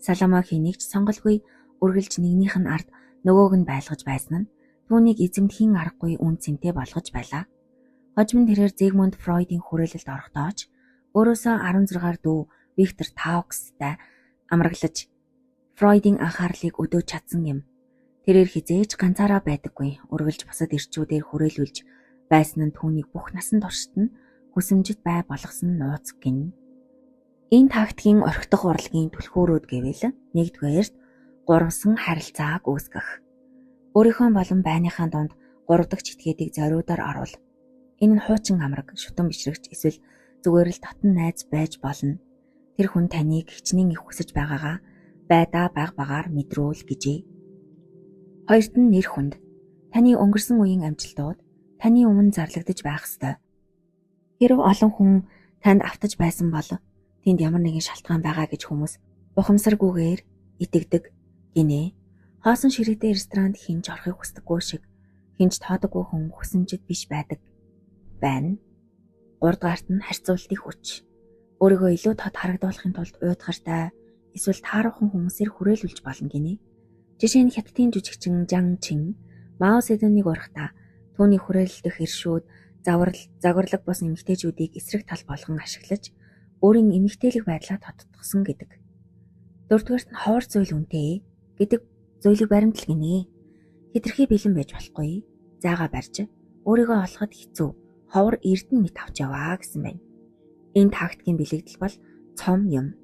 Саломо хэнийг ч сонголгүй үргэлж нэгнийх нь ард нөгөөг нь байлгаж байсан нь түүнийг эзэмдэхийн аргагүй үн цэнтэй болгож байлаа. Хожим тэрээр Зигмунд Фройдын хүрээлэлд орохдооч өөрөөсөө 16-р дүү Виктор Таукстай амраглаж Фройдын анхаарлыг өдөөж чадсан юм. Тэрээр хизээж ганцаараа байдаггүй, үргэлж бусад ирчүүдээр хүрээлүүлж байсан нь түүнийг бүх насан туршид нь хүсэмжит бай болгосон нууц гин. Энэ тактикийн орхидох урлагийн түлхүүрүүд гэвэл нэгдүгээрт гурван харилцааг үүсгэх. Өөрийнхөө болон байныхаа дунд 3 дахь читгээдийг зориудаар оруул. Энэ нь хуучин амраг, шутан бишрэгч эсвэл зүгээр л дотн найз байж болно. Тэр хүн таныг хичнээн их хүсэж байгаагаа байдаа баг багаар мэдрүүл гэжээ. Хоёрт нь нэр хүнд. Таны өнгөрсөн үеийн амжилтууд таны өмнө зарлагдаж байх ёстой. Хэрв олон хүн танд автаж байсан бол тэнд ямар нэгэн шалтгаан байгаа гэж хүмүүс ухамсаргүйгээр итгэдэг гинэ. Хоосон ширээтэй ресторанд хинж орохыг хүсдэггүй шиг хинж тоодоггүй хүн хүсэмжит биш байдаг байна. 3 дугаарт нь харьцуултын хүч. Өөрийгөө илүү тод харагдуулахын тулд уйдгартай эсвэл тааруухан хүмүүсээр хүрээлүүлж болно гинэ. Жишээ нь Хятадын жүжигчин Жан Чин Мао Сэдүнийг урихдаа түүний хүрээлэлдэх иршүүд загварлаг бус эмэгтэйчүүдийг эсрэг тал болгон ашиглаж өөрийн эмэгтэйлэг байдлаа тодтогсон гэдэг. 4 дугаарт нь ховор зүйл үнтэй гэдэг зүйлийг баримтал гинэ. Хитрхи бэлэн байж болохгүй. Заагаа барьж өөрийгөө олоход хэцүү. Ховор эрдэнэ мэт авч яваа гэсэн байна. Энэ тактикийн бэлэгдэл бол цом юм.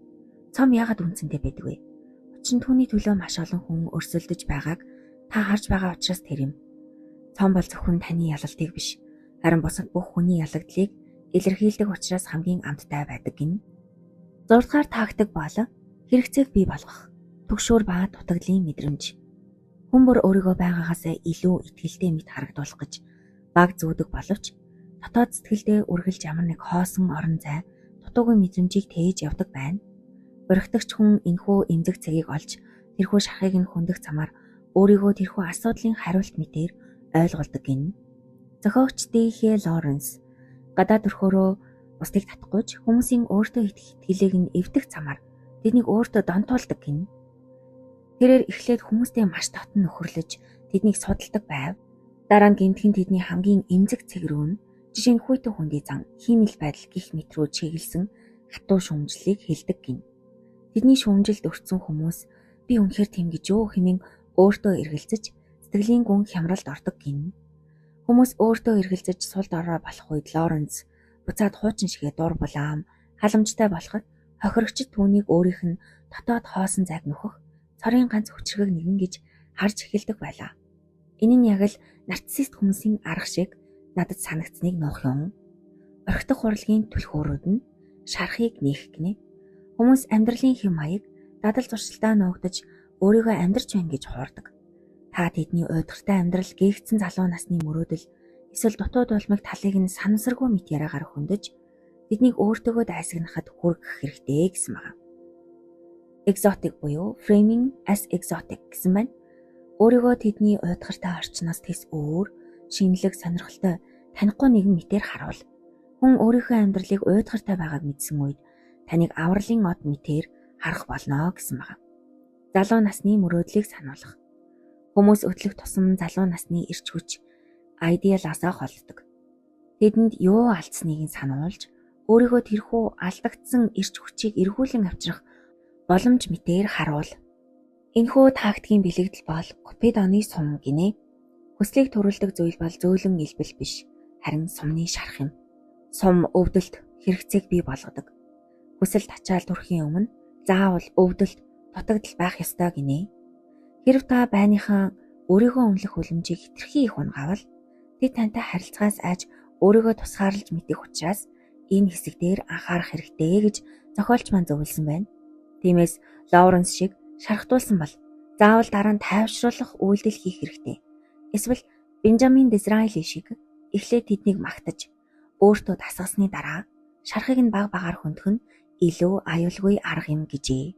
Цом яагаад үнцэнтэй байдаг вэ? Учир нь түүний төлөө маш олон хүн өрсөлдөж байгааг та харж байгаа учраас тэр юм. Цом бол зөвхөн таны ялалтыг биш, харин бусад бүх хүний ялагдлыг илэрхийлдэг учраас хамгийн амттай байдаг гин. 6 дугаар тактик бол хэрэгцээг бий болгох. Түгшүүр ба дутагдлын мэдрэмж. Хүн бүр өөрийгөө байгаагаас илүү ихтэй мэт харагдуулах гэж баг зүүдэг боловч дотоод сэтгэлдээ үргэлж ямар нэг хоосон орон зай, дутуугүй мэдрэмжийг тээж явдаг байна. Уригдагч хүн энэхүү эмзэг цэгийг олж тэрхүү шархыг нь хөндөх замаар өөрийгөө тэрхүү асуудлын хариулт мэдээр ойлгуулдаг гин. Зохиогч Д.Х. Лоренс гадаад өрхөөрөө бусдыг татахгүйч хүмүүсийн өөртөө итгэх итгэлийг нь эвдэх замаар тэднийг өөртөө донтуулдаг гин. Тэрээр эхлээд хүмүүстэй маш татан нөхөрлөж тэднийг судалдаг байв. Дараа нь гэмтхэн тэдний хамгийн эмзэг цэг рүү нь жишээ нь хүйтэн хүндий зан, хиймэл байдал гих мэт рүү чиглэсэн хатуу шүүмжлэлийг хэлдэг гин. Тэдний шүүмжилд өртсөн хүмүүс би үнэхээр тийм гэж юу хэмээн өөртөө эргэлзэж сэтгэлийн гүн хямралд ордог гин. Хүмүүс өөртөө эргэлзэж сул дорой болох үед Лоренс буцаад хуучин шигээ дур булаам халамжтай болоход хохирогчд түүнийг өөрийнх нь дотоод хоосон зайг нөхөх цорын ганц хүчрэг нэгэн гэж харж эхэлдэг байлаа. Энэ нь яг л нарциссист хүмүүсийн арга шиг надад санагдсныг нуух юм. Орхитох урлагийн түлхүүрүүд нь шархыг нээх гинэ. Хүмүүс амьдралын хэм маяг дадал зуршилтаа нуугдаж өөрийгөө амьдрч байна гэж хуурдаг. Та тэдний уйдгартай амьдрал гээгцэн залуу насны мөрөөдөл эсвэл дутуу дулмыг талыг нь санамсаргүй мэт яриагаар хөндөж тэднийг өөртөөгөө дайсагнахад хүргэх хэрэгтэй гэсэн байна. Exotic буюу framing as exotic гэсэн байна. Өөрийгөө тэдний уйдгартай орчноос тэс өөр, шинэлэг, сонирхолтой танихгүй нэгэн мэтээр харуул. Хүн өөрийнхөө амьдралыг уйдгартай байгааг мэдсэн үед таныг авралын од мэтээр харах болно гэсэн байна. Залуу насны мөрөөдлийг сануулгах. Хүмүүс өтлөх тусам залуу насны эрч хүч айдиалаасаа холддог. Тэдэнд юу алдсныг нь сануулж, өөрийгөө тэрхүү алдагдсан эрч хүчийг эргүүлэн авчрах боломж мэтээр харуул. Энэхүү тактикийн бэлэгдэл бол Купидоны сум гинэ. Хүслийг төрүүлдэг зүйл бол зөөлөн илбэл биш, харин сумны шарх юм. Сум өвдөлт хэрэгцээг бий болгодог. Хүсэл тачаал төрхийн өмнө заавал өвдөлт дутагдал байх ёстой гинэ. Хэрв та байныхаа өөрийгөө өмлөх үлэмжийг хэтэрхий их унгавал тэд тантай харилцагаас айж өөрийгөө тусгаарлаж мэдэх учраас энэ хэсэг дээр анхаарах хэрэгтэй гэж зохиолч маань зөвлөсөн байна. Тиймээс Лоренс шиг шархтуулсан бол заавал дараа нь тайвшруулах үйлдэл хийх хэрэгтэй. Эсвэл Бенжамин Дизраэли шиг эхлээд тэднийг магтаж өөртөө дасгасны дараа шархыг нь баг багаар хөндөх нь илүү аюулгүй арга юм гэжээ.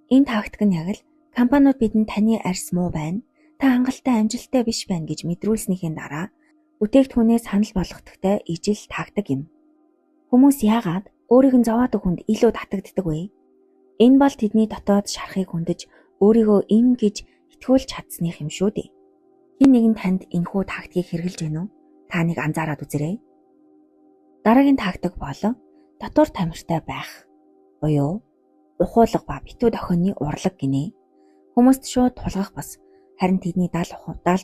Энэ тактик нь яг л компаниуд бидэнд таны арьс муу байна, та хангалттай амжилттай биш байна гэж мэдрүүлснийхээ дараа бүтээгдэхүүнээ санал болгохдогтой ижил тактик юм. Хүмүүс яагаад өөрийг нь зовоодог хүнд илүү татагддаг вэ? Энэ бол тэдний дотоод шархыг хөндөж өөрийгөө эм гэж итгүүлж чадсных юм шүү дээ. Хин нэгэн танд энэхүү тактикийг хэрэгжилж гэнэ үү? Та нэг анзаараад үзээрэй. Дараагийн тактик бол дотор тамиртай байх. Буюу ухуулга ба битүү дохионы урлаг гинэ. Хүмүүст шууд тулгах бас харин тэдний даал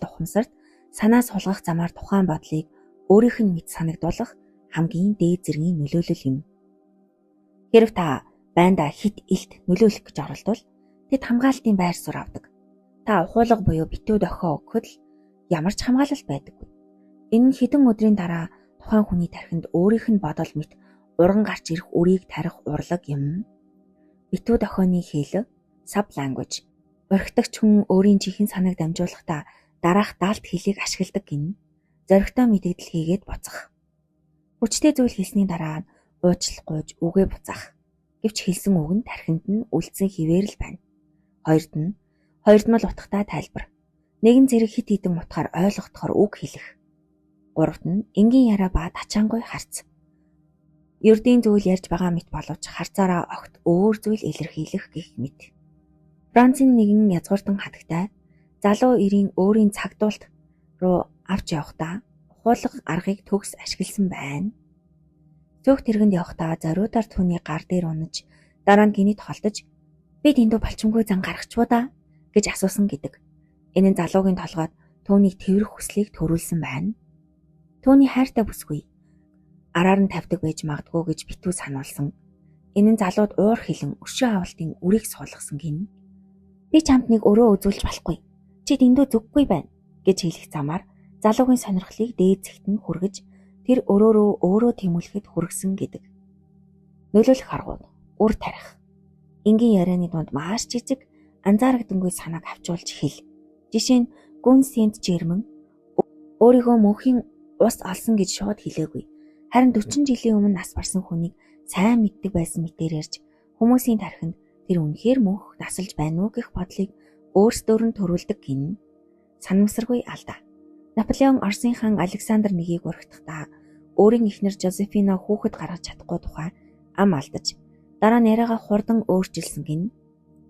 ухамсарт санаа сулгах замаар тухайн бодлыг өөрийнх нь мэд санагдуулах хамгийн дээд зэргийн нөлөөлөл юм. Хэрв та байндаа хит илт нөлөөлөх гэж оролдвол тэд хамгаалтын байр суурь авдаг. Та ухуулга буюу битүү дохио өгөхөд л ямар ч хамгаалалт байдаггүй. Энэ нь хэдэн өдрийн дараа тухайн хүний тархинд өөрийнх нь бодол мэт уран гарч ирэх үрийг тарих урлаг юм. Битүү дохионы хэл sub language. Орхитогч хүн өөрийн чихэн санааг дамжуулахдаа дараах даалт хэлийг ашигладаг гин. Зоригтой мэдээлэл хийгээд буцах. Хүчтэй зүйл хийсний дараа уучлах гуйж үгээ буцаах. Гэвч хэлсэн үг нь тархинд нь үлдсэн хിവэр л байна. Хоёрд нь л утгатай тайлбар. Нэгэн зэрэг хит хитэн утгаар ойлгохдохоор үг хэлэх. Гуравт нь энгийн яриа ба тачаангуй харц. Ердийн зүйл ярьж байгаа мэт боловч харцаараа огт өөр зүйл илэрхийлэх гэх мэт. Францын нэгэн язгууртан хатагтай залуу эрийн өөрийн цагдуулт руу авч явахдаа ухуулга аргыг төгс ашигласан байна. Цөөх тэргэнд явахдаа зориудаар түүний гар дээр унаж дараа нь гинэд холдож би дэндүү болчмгүй зан гаргачихвуу да гэж асуусан гэдэг. Энэ нь залуугийн толгойд түүнийг тэрвэрх хүслийг төрүүлсэн байна. Түүний хайртай бүсгүй араар нь тавьдаг байж магадгүй гэж битүү сануулсан. Энэ нь залууд уур хилэн өшөө авалтын үрийг суулгасан гин. Би чамд нэг өрөө үзүүлж болохгүй. Чи дэндүү зүггүй байна гэж хэлэх замаар залуугийн сонирхлыг дээд зэгт нь хүргэж тэр өрөө рүү өөрөө тэмүүлэхэд хүргэсэн гэдэг. Нөлөөлөх аргууд үр тарих. Энгийн ярианы дунд маш жижиг анзаарагддаггүй санааг авчуулж хэл. Жишээ нь Гүн Сент Жермэн өөрийгөө мөнхийн ус алсан гэж шууд хэлээгүй. Харин 40 жилийн өмнө нас барсан хүнийг сайн мэддэг байсан мэтээр ярьж хүмүүсийн тархинд тэр үнэхээр мөнх насалж байна уу гэх бодлыг өөрсдөр нь төрүүлдэг гин. Санамсаргүй алдаа. Наполеон Оросын хаан Александр нэгийг урагдахдаа өөрийн эхнэр Жозефино хүүхэд гаргаж чадахгүй тухай ам алдаж дараа нь яриагаа хурдан өөрчилсөн гин.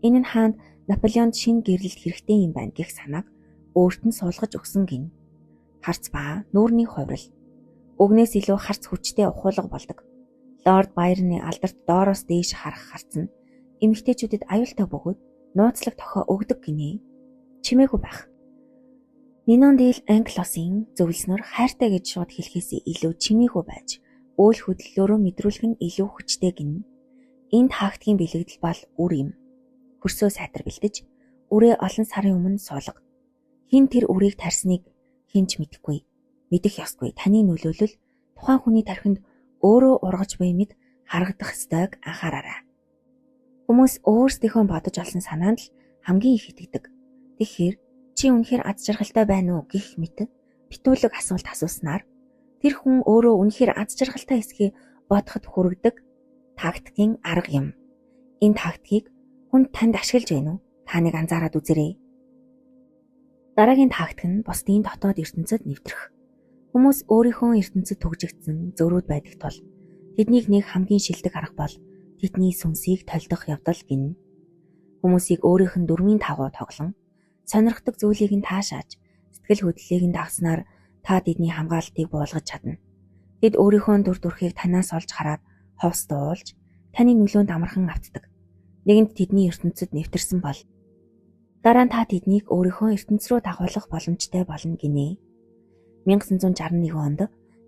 Энэ нь хаанд Наполеонд шинэ гэрлэлт хэрэгтэй юм байна гэх санааг өөрт нь суулгаж өгсөн гин. Харц ба нүүрний хувирал. Өгнөөс илүү харц хүчтэй ухуулга болдог. Лорд Байрны алдарт доороос дээш харах харц нь эмэгтэйчүүдэд аюултай бөгөөд нууцлаг тохио өгдөг гинэ. Чимээгүй байх. Нинон Дэл Англосын зөвлснөр хайртай гэж шууд хэлхээс илүү чимээгүй байж үйл хөдлөлөөрөө мэдрүүлэх нь илүү хүчтэй гин. Энд хаагдгийн бэлэгдэл бол үр юм. Хөрсөө сайтар бэлдэж, үрээ олон сарын өмнө суулга. Хин тэр үрийг тарьсныг хинч мэдэхгүй. Мэдэх ёсгүй. Таны нөлөөлөл тухайн хүний тархинд өөрөө ургаж буй мэд харагдах ёстойг анхаараарай. Хүмүүс өөрсдийнхөө бодож олсон санаанд л хамгийн их итгэдэг. Тэгэхээр чи үнэхээр аз жаргалтай байна уу гэх мэт битүүлэг асуулт асууснаар тэр хүн өөрөө үнэхээр аз жаргалтай эсхийг бодоход хүргэдэг тактикийн арга юм. Энэ тактикийг хүн танд ашиглаж байна уу? Та нэг анзаараад үзээрэй. Дараагийн тактик нь бусдын дотоод ертөнцид нэвтрэх. Хүмүүс өөрийнхөө ертөнцид түгжигдсэн зөрүүд байдаг тул тэднийг нэг хамгийн шилдэг арга бол тэдний сүнсийг толдох явдал гин. Хүмүүсийг өөрийнх нь дөрмийн тагуу тоглон сонирхдаг зүйлийг нь таашааж сэтгэл хөдлөлийг нь дагснаар та тэдний хамгаалалтыг буулгаж чадна. Тэд өөрийнхөө дүр төрхийг танаас олж хараад ховс дуулж таны нөлөөнд амархан автдаг. Нэгэнт тэдний ертөнцид нэвтэрсэн бол дараа нь та тэднийг өөрийнхөө ертөнц рүү дагуулах боломжтой болно гинэ. 1961 онд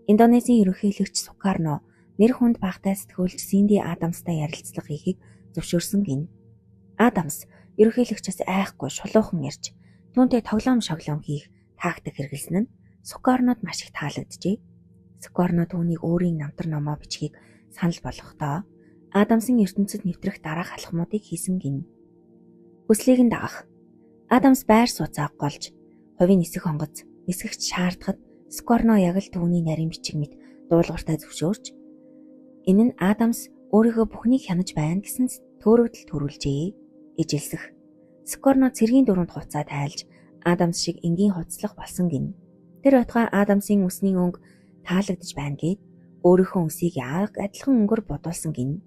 Индонезийн ерөнхийлөгч Сукарно нэр хүнд багтай сэтгүүлч Синди Адамстай ярилцлага хийхийг зөвшөөрсөн гин. Адамс ерөнхийлөгчөөс айхгүй шулуухан ярьж түүнтэй тоглоом шоглоом хийх тактик хэрэглэсэн нь Сукарнод маш их таалагджээ. Сукарно түүнийг өөрийн намтар номоо бичгийг санал болгохдоо Адамсын ертөнцид нэвтрэх дараах алхмуудыг хийсэн гин. Хүслийг нь дагах. Адамс байр сууцаа голж хувийн нисэх хонгоц нисгэгч шаардахад Сукарно яг л түүний нарийн бичиг мэт дуулууртай зөвшөөрч энэ нь Адамс өөрийгөө бүхнийг хянаж байна гэсэн төөрөгдөл төрүүлжээ. Ижилсэх. Сукарно цэргийн дүрэнд хувцаа тайлж Адамс шиг энгийн хувцлах болсон гин. Тэр байтугай Адамсын үсний өнгө таалагдж байна гэд өөрийнхөө үсийг яг адилхан өнгөөр бодуулсан гин.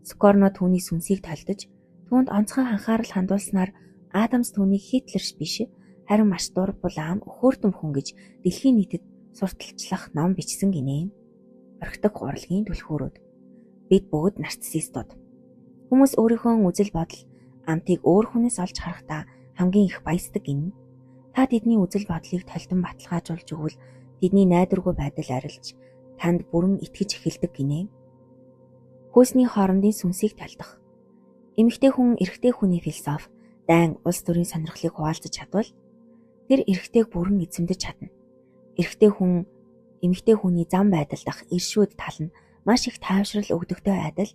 Сукарно түүний сүнсийг толдож түүнд онцгой анхаарал хандуулснаар Адамс түүнийг Хитлерш биш харин маш дур булаам өхөөртөн хүн гэж дэлхийн нийтэд сурталчлах ном бичсэн гинэ. Орхидог гурлагийн түлхүүрүүд. Бид бүгд нарциссистууд. Хүмүүс өөрийнхөө үзэл бодол амтыг өөр хүнээс олж харахтаа хамгийн их баясдаг гин. Та тэдний үзэл бодлыг толдон баталгаажуулж өгвөл тэдний найдваргүй байдал арилж танд бүрэн итгэж эхэлдэг гинэ. Хөөсний хоорондын сүнсийг талдах. Эмэгтэй хүн эрэгтэй хүний философи дайн улс төрийн сонирхлыг хуваалцаж чадвал тэр эрэгтэйг бүрэн эзэмдэж чадна. Эрэгтэй хүн эмэгтэй хүний зам байдал дах иршүүд тал нь маш их тайвшрал өгдөгтэй адил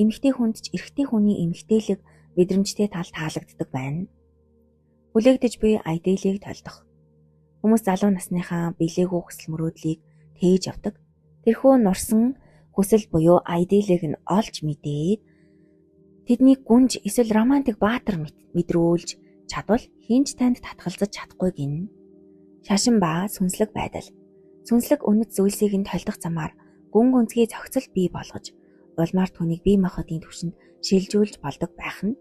эмэгтэй хүнд ч эрэгтэй хүний эмэгтэйлэг мэдрэмжтэй тал таалагддаг байна. Хүлээгдэж буй айдэлийг толдох. Хүмүүс залуу насныхаа билээгүй хүсэл мөрөөдлийг тээж явдаг. Тэрхүү нурсан хүсэл буюу айдэлийг нь олж мэдээд тэдний гүнж эсвэл романтик баатар мэдрүүлж чадвал хинч танд татгалзаж чадахгүй гин. Шашин ба сүнслэг байдал. Сүнслэг үнэт зүйлсийг нь толдох замаар гүн гүнзгий зохицол бий болгож улмаар түүнийг бие махбодын түвшинд шилжүүлж болдог байх нь.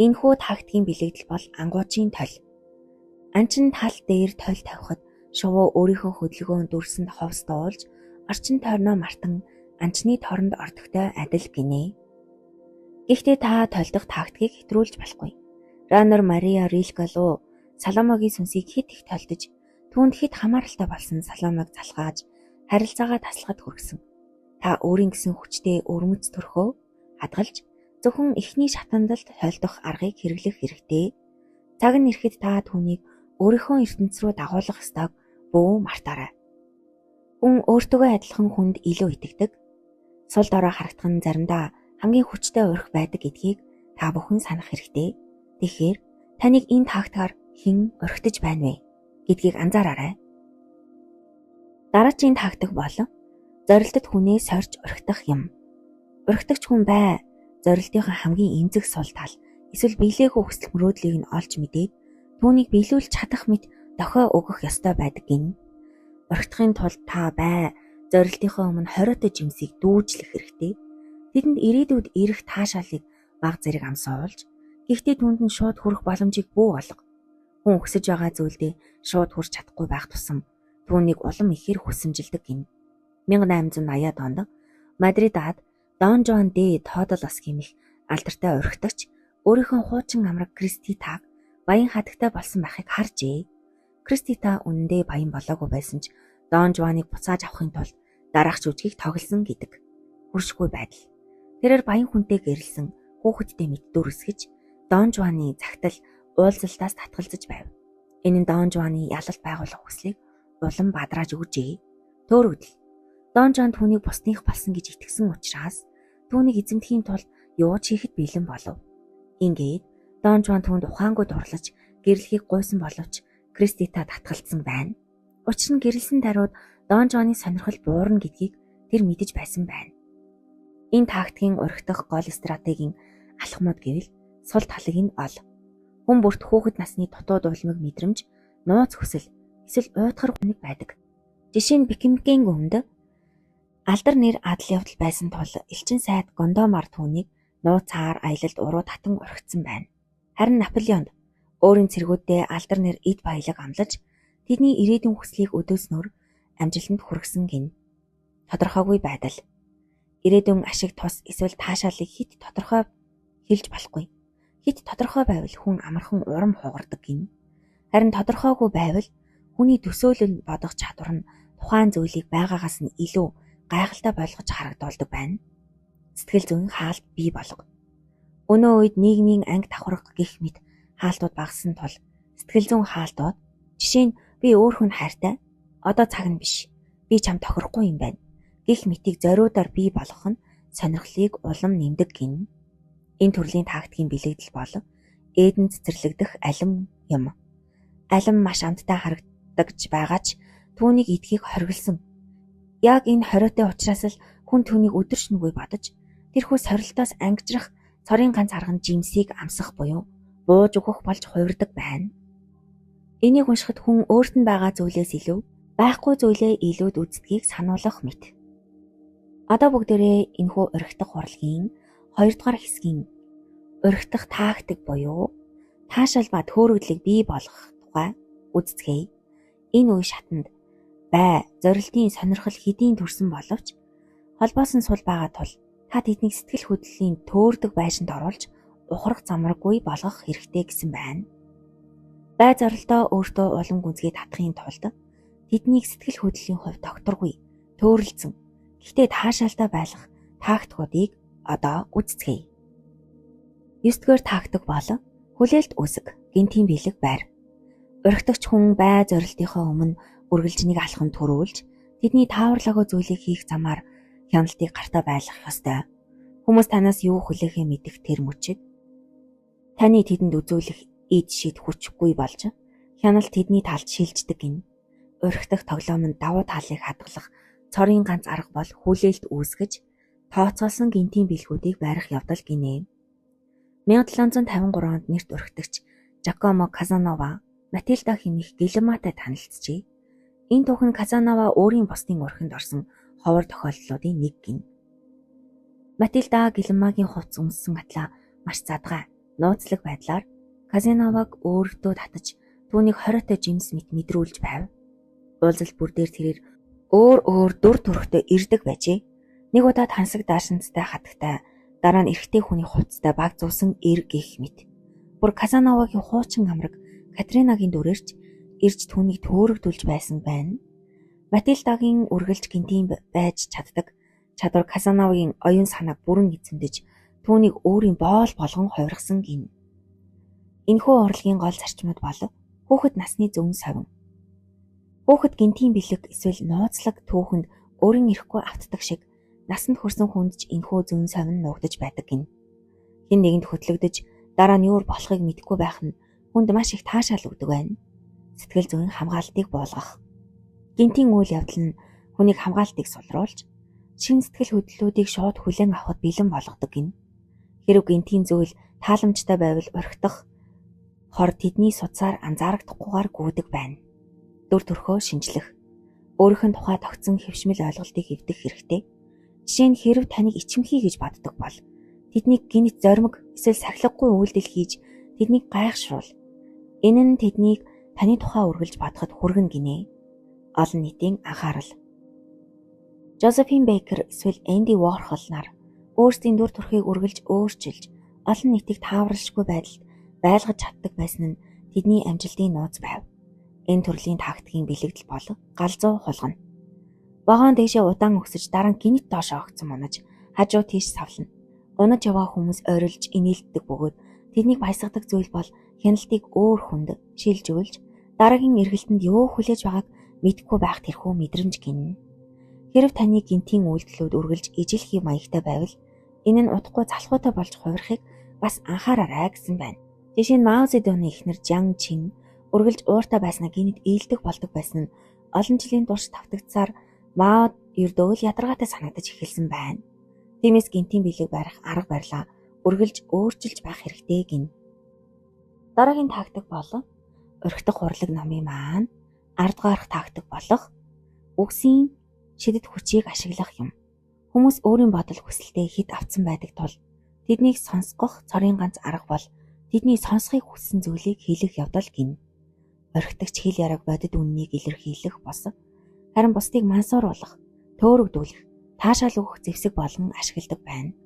Энэхүү тактикийн бэлэгдэл бол ангуучийн тол. Анчин тал дээр тол тавихад шувуу өөрийнхөө хөдөлгөөн дүрсэнд ховс дуулж орчин тойрноо мартан анчны торонд ордогтой адил гинэ. Гэхдээ та толдох тактикийг хэтрүүлж болохгүй. Ранер Мария Рилкало Саломогийн сүнсийг хит их толдож түүнд хит хамааралтай болсон Саломог залхааж харилцаагаа таслахад хүргэсэн. Та өөрийн гэсэн хүчтэй өрмөц төрхөө хадгалж зөвхөн эхний шатандалд толдох аргыг хэрэглэх хэрэгтэй. Цаг нь ирэхэд та түүнийг өөрийнхөө ертөнц рүү дагуулах ёстойг бүү мартаарай. Хүн өөртөө адилхан хүнд илүү итгэдэг. Сул дорой харагдах нь заримдаа хамгийн хүчтэй урих байдаг гэдгийг та бүхэн санах хэрэгтэй. Тэгэхээр таныг энэ тактикаар хэн орхитож байна вэ гэдгийг анзаараарай. Дараагийн тактик бол Зорилтод хүнээ сорж орхидах юм. Орхидагч хүн бай зорилтынхаа хамгийн эмзэг сул тал эсвэл биелээгүй хүсэл мөрөөдлийг нь олж мэдээд түүнийг биелүүлж чадах мэт дохио өгөх ёстой байдаг гин. Орхидохын тулд та бай зорилтынхаа өмнө хориотой жимсийг дүүжлэх хэрэгтэй. Тэдэнд ирээдүйд ирэх таашаалыг баг зэрэг амсуулж, гэхдээ түүнд нь шууд хүрэх боломжийг бүү болго. Хүн өсөж байгаа зүйлдээ шууд хүрч чадахгүй байх тусам түүнийг улам ихээр хүсэмжилдэг гин. 1880-аад онд Мадридад Дон Жуан де Тодолос гэмэх алдартай орхидогч өөрийнхөө хуучин амраг Криститаг баян хатагтай болсон байхыг харжээ. Кристита үнэндээ баян болоогүй байсан ч Дон Жуаныг буцааж авахын тулд дараах жүжигийг тоглосон гэдэг. Хүршгүй байдал. Тэрээр баян хүнтэй гэрэлсэн хүүхэдтэй мэддүр үсгэж Дон Жуаны загтал уулзалтаас татгалзаж байв. Энэ нь Дон Жуаны ялалт байгуулах хүслийг улам бадрааж өгжээ. Төөрөгдөл. Дон Жуан түүнийг бусдынх болсон гэж итгэсэн учраас түүнийг эзэмдэхийн тулд юу ч хийхэд бэлэн болов. Ингээд Дон Жуан түүнд ухаангүй дурлаж гэрлэхийг гуйсан боловч Кристита татгалцсан байна. Учир нь гэрэлсэн даруйд Дон Жуаны сонирхол буурна гэдгийг тэр мэдэж байсан байна. Энэ тактикийн орхидох гол стратегийн алхмууд гэвэл сул талыг нь ол. Хүн бүрт хүүхэд насны дутуу дуулмаг мэдрэмж, нууц хүсэл, эсвэл уйтгар хүнийг байдаг. Жишээ нь Бекингийн өмнөд алдар нэр адал явдал байсан тул элчин сайд Гондомар түүнийг нууцаар аялалд уруу татан орхицсан байна. Харин Наполеонд өөрийн цэргүүддээ алдар нэр эд баялаг амлаж тэдний ирээдүйн хүслийг өдөөснөөр амжилтанд хүргэсэн гин. Тодорхойгүй байдал. Ирээдүйн ашиг тус эсвэл таашаалыг хит тодорхой хэлж болохгүй. Хит тодорхой байвал хүн амархан урам хугардаг гин. Харин тодорхойгүй байвал хүний төсөөлөл бодох чадвар нь тухайн зүйлийг байгаагаас нь илүү гайхалтай болгож харагдуулдаг байна. Сэтгэл зүйн хаалт бий болго. Өнөө үед нийгмийн анги давхарга гэх мэт хаалтууд багассан тул сэтгэл зүйн хаалтууд жишээ нь би өөр хүн хайртай, одоо цаг нь биш, би чам тохирохгүй юм байна гэх мэтийг зориудаар бий болгох нь сонирхлыг улам нэмдэг гин. Энэ төрлийн тактикийн бэлэгдэл бол эдэн цэцэрлэгдэх алим юм. Алим маш амттай харагдаж байгаа ч түүнийг эдхийг хоригдсан. Яг энэ хориотой учраас л хүн түүнийг өдөршнөгүй бодож тэрхүү сорилтоос ангижрах цорын ганц арга нь жимсийг амсах буюу бууж өгөх болж хувирдаг байна. Энийг уншихад хүн өөрт нь байгаа зүйлээс илүү байхгүй зүйлээ илүүд үздгийг сануулах мэт. Одоо бүгдээрээ энэхүү орхидох урлагийн 2 дугаар хэсгийн орхидох тактик буюу таашаал ба төөрөгдлийг бий болгох тухай үздэхэй. Энэ үе шатанд бай зорилтын сонирхол хэдийн төрсөн боловч холбоосон сул байгаа тул та тэднийг сэтгэл хөдлөлийн төөрдөг байшинд оруулж ухрах замраггүй болгох хэрэгтэй гэсэн байна. Бай зорилтоо өөртөө улам гүнзгий татахын тулд тэднийг сэтгэл хөдлөлийн хувьд докторгүй төөрөлцөн гэхдээ таашаалтай байлгах тактикуудыг одоо үздэхэй. 9 дугаар тактик бол хүлээлт үсэг, гинтийн бэлэг байр. Орхидогч хүн бай зорилтынхаа өмнө үргэлжнийг алхам төрүүлж тэдний тааварлаагүй зүйлийг хийх замаар хяналтыг гартаа байлгах ёстой. Хүмүүс танаас юу хүлээхээ мэдэх тэр мөчид таны тэдэнд үзүүлэх эд шид хүчгүй болж хяналт тэдний талд шилждэг гин. Орхидох тоглоомд давуу талыг хадгалах цорын ганц арга бол хүлээлт үүсгэж тооцоолсон гинтийн бэлгүүдийг барих явдал гинэ. 1753 онд нэрт орхидогч Жакомо Казанова Матильда хэмээх Гилматай танилцжээ. Энэ түүхэн Казанова өөрийн бусдын орхинд орсон ховор тохиолдлуудын нэг гин. Матильда Гилмагийн хувцс өмссөн атлаа маш задгай, нууцлаг байдлаар Казановаг өөртөө татаж түүнийг хориотой жимс мэт мэдрүүлж байв. Уулзалт бүр дээр тэрээр өөр дүр төрхтэй ирдэг байжээ. Нэг удаад хансаг даашинцтай хатагтай, дараа нь эрэгтэй хүний хувцастай баг зуусан эр гэх мэт. Бүр Казановагийн хуучин амраг Катринагийн дүрэрч ирж түүнийг төөрөгдүүлж байсан байна. Матильдагийн үргэлж гинтийн байж чаддаг чадвар Казановагийн оюун санааг бүрэн эзэмдэж түүнийг өөрийн боол болгон хувиргасан гин. Энэхүү урлагийн гол зарчмууд бол хүүхэд насны зөвөн совин. Хүүхэд гинтийн бэлэг эсвэл нууцлаг түүхэнд өөрийн ирэхгүй автдаг шиг насанд хүрсэн хүнд ч энэхүү зөвөн совин нуугдаж байдаг гин. Хэн нэгэнд хөтлөгдөж дараа нь юур болохыг мэдэхгүй байх нь хүнд маш их таашаал өгдөг байна. Сэтгэл зүйн хамгаалтыг буулгах. Гинтийн үйл явдал нь хүнийг хамгаалтыг сулруулж, шин сэтгэл хөдлөлүүдийг шууд хүлээн авахд бэлэн болгодог гин. Хэрв гинтийн зүйл тааламжтай байвал орхидох хор тэдний судсаар анзаарагдахгүйгээр гүйдэг байна. Дүр төрхөө шинжлэх. Өөрийнх нь тухай тогтсон хэвшмэл ойлголтыг эвдэх хэрэгтэй. Жишээ нь хэрв таныг ичимхий гэж боддог бол тэднийг гинт зоримог эсвэл сахилгагүй үйлдэл хийж тэднийг гайхшруул. Энэ нь тэднийг таны тухай үргэлж бодоход хүргэн гинэ. Олон нийтийн анхаарал. Жозефин Бейкер эсвэл Энди Уорхол нар өөрсдийн дүр төрхийг үргэлж өөрчилж олон нийтийг тааваршгүй байдалд байлгаж чаддаг байсан нь тэдний амжилтын нууц байв. Энэ төрлийн тактикийн бэлэгдэл бол галзуу хулгана. Вагон дэшээ удаан өксөж дараа нь гинт доош огцсон унаж хажуу тийш савлана. Унаж яваа хүмүүс ойрлж инээлддэг бөгөөд тэднийг баясгадаг зүйл бол хяналтыг өөр хүнд шилжүүлж дараагийн эргэлтэнд юу хүлээж байгааг мэдэхгүй байх тэрхүү мэдрэмж гинэ. Хэрв таны гинтийн үйлдэлүүд үргэлж ижилхий маягтай байвал энэ нь удахгүй залхуутай болж хувирахыг бас анхаараарай гэсэн байна. Жишээ нь Мао Цзэдуны эхнэр Жан Чин үргэлж ууртай байснаа гинт ээлдэх болдог байсан нь олон жилийн турш давтагдсаар Мао ердөөл ядаргаатай санагдаж эхэлсэн байна. Тиймээс гинтийн биелэг барих арга барилаа үргэлж өөрчилж байх хэрэгтэй гин. Дараагийн тактик бол орхидох урлаг намын маань ард гарах тактик болох үгсийн шидэд хүчийг ашиглах юм. Хүмүүс өөрийн бодол хүсэлтэд хит автсан байдаг тул тэднийг сонсгох цорын ганц арга бол тэдний сонсхийг хүссэн зүйлийг хийлэх явдал гин. Орхидогч хэл яраг бодит үннийг илэрхийлэх бос харин бусдыг мансууруулах, төөрөгдүүлэх, таашаал өгөх зэвсэг болгон ашигладаг байна.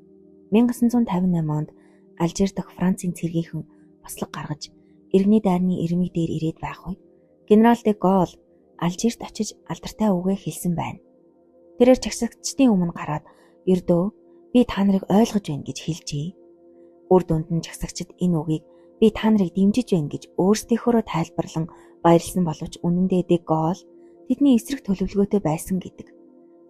1958 онд Алжир дахь Францын цэргийнхэн бослог гаргаж иргэний дайрны ирмэг дээр ирээд байх үед генерал де Голл Алжирт очиж алдартай үгээ хэлсэн байна. Тэрээр чагсагчдын өмнө гараад ердөө би та нарыг ойлгож байна гэж хэлжээ. Үр дүнд нь чагсагчид энэ үгийг би та нарыг дэмжиж байна гэж өөрсдийнхөө тайлбарлан баярлсан боловч үнэн дээр де Голл тэдний эсрэг төлөвлөгөөтэй байсан гэдэг.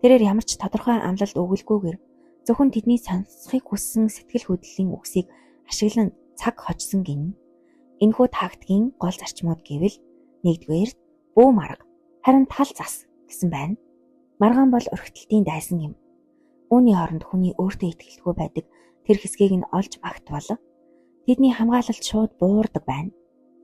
Тэрээр ямар ч тодорхой амлалт өгөлгүйгээр зөвхөн тэдний сонсохыг хүссэн сэтгэл хөдлөлийн үгсийг ашиглан цаг хожсон гин. Энэхүү тактикийн гол зарчмууд гэвэл нэгдүгээр бүү марга, харин тал зас гэсэн байна. Маргаан бол орхитолтын дайсан юм. Үүний оронд хүний өөртөө итгэлгүй байдаг тэр хэсгийг нь олж магтвал тэдний хамгаалалт шууд буурдаг байна.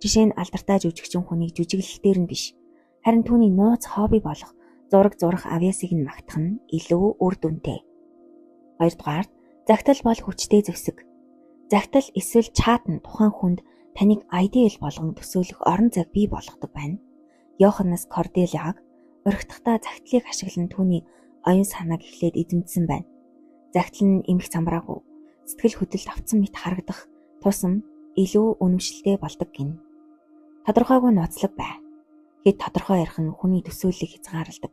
Жишээ нь алдартай жүжигчин хүнийг жүжиглэлтээр нь биш, харин түүний нууц хобби болох зураг зурах авьяасыг нь магтах нь илүү үр дүнтэй. Хоёрдугаар, загтал бол хүчтэй зэвсэг. Загтал эсвэл чат нь тухайн хүнд таныг айдиал болгон төсөөлөх орон зай бий болгодог байна. Йоханнес Корделяг орхидохдоо загтлыг ашиглан түүний оюун санааг эхлээд эзэмдсэн байна. Загтал нь эмх замбраагүй, сэтгэл хөдлөлт автсан мэт харагдах тусам илүү үнэмшилтэй болдог гин. Тодорхойгүй ноцлог бай. Хэд тодорхой ярих нь хүний төсөөллийг хязгаарладаг.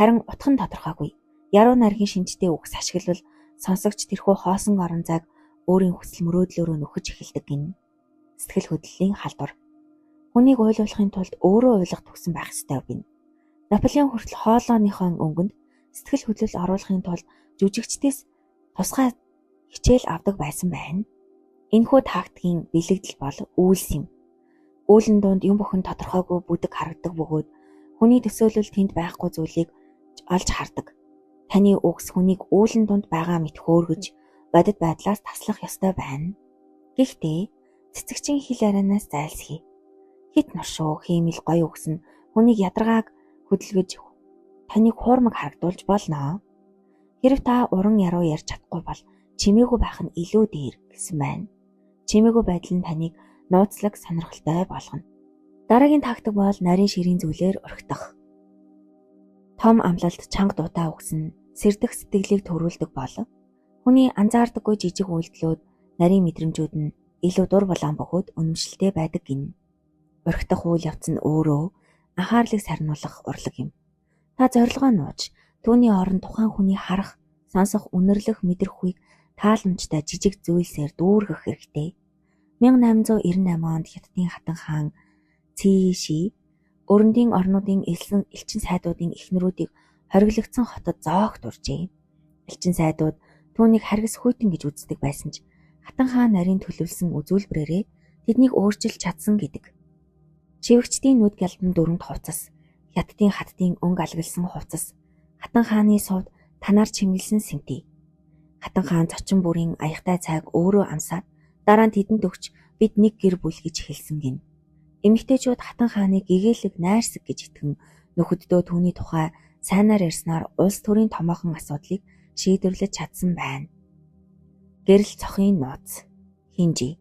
Харин утга нь тодорхойгүй. Яруу найргийн шинжтэй үгс ашиглавал сонсогч тэрхүү хоосон орон зайг өөрийн хүсэл мөрөөдлөөрөө нөхөж эхэлдэг гин. Сэтгэл хөдлөлийн халдвар. Хүнийг ойлгуулахын тулд өөрөө ойлгох төгсөн байх ёстой гин. Наполеон хүртэл хоолойныхон өнгөнд сэтгэл хөдлөл оруулахын тулд жүжигчдээс тусгай хичээл авдаг байсан байна. Энэхүү тактикийн бэлэгдэл бол үйлс юм. Үүлэн дунд юм бүхэн тодорхойгүй бүдэг харагдаг бөгөөд хүний төсөөлөл тэнд байхгүй зүйлийг олж хардаг. Таны үгс хүнийг үүлэн дунд байгаа мэт хөөргөж бодит байдлаас таслах ёстой байна. Гэхдээ цэцэгчин хэл арианаас зайлсхий. Хит нуршуу хиймэл гоё үгс нь хүнийг ядаргааг хөдөлгөж таныг хуурмаг харагдуулж болно. Хэрв та уран яруу ярьж чадахгүй бол чимээгүй байх нь илүү дээр гэсэн байна. Чимээгүй байдал нь таныг нууцлаг сонирхолтой болгоно. Дараагийн тактик бол нарийн ширийн зүйлээр орхидох. Том амлалт чанга дутаа үгс нь сэрдэх сэтгэлийг төрүүлдэг бол хүний анзаардаггүй жижиг үйлдэлүүд нарийн мэдрэмжүүд нь илүү дур булаан бөгөөд үнэмшилтэй байдаг гин. Орхидох үйл явц нь өөрөө анхаарлыг сарниулах урлаг юм. Та зорилгоо нууж түүний оронд тухайн хүний харах, сонсох, үнэрлэх, мэдрэх үеийг тааламжтай жижиг зүйлсээр дүүргэх хэрэгтэй. 1898 онд Хятадын хатан хаан Циши өрөндийн орнуудын элчин сайдуудын эхнэрүүдийг хориглогдсон хотод зоогт уржээ. Элчин сайдууд түүнийг харгас хүйтэн гэж үздэг байсан ч хатан хаан нарийн төлөвлөсөн үзүүлбэрээрээ тэднийг өөрчилж чадсан гэдэг. Шивгчдийн нүд галдан дөрөнд хувцас, хятадын хаттын өнгө алгалсан хувцас, хатан хааны сувд танаар чимгэлсэн сэмтий. Хатан хаан зочин бүрийн аяхтай цайг өөрөө амсаад дараа нь тэдэнд өгч бид нэг гэр бүл гэж хэлсэн гин. Эмэгтэйчүүд хатан хааныг гэгээлэг найрсаг гэж итгэн нөхөддөө түүний тухай сайнаар ярьснаар улс төрийн томоохон асуудлыг шийдвэрлэж чадсан байна. Гэрэл цохын нууц. Хинжи.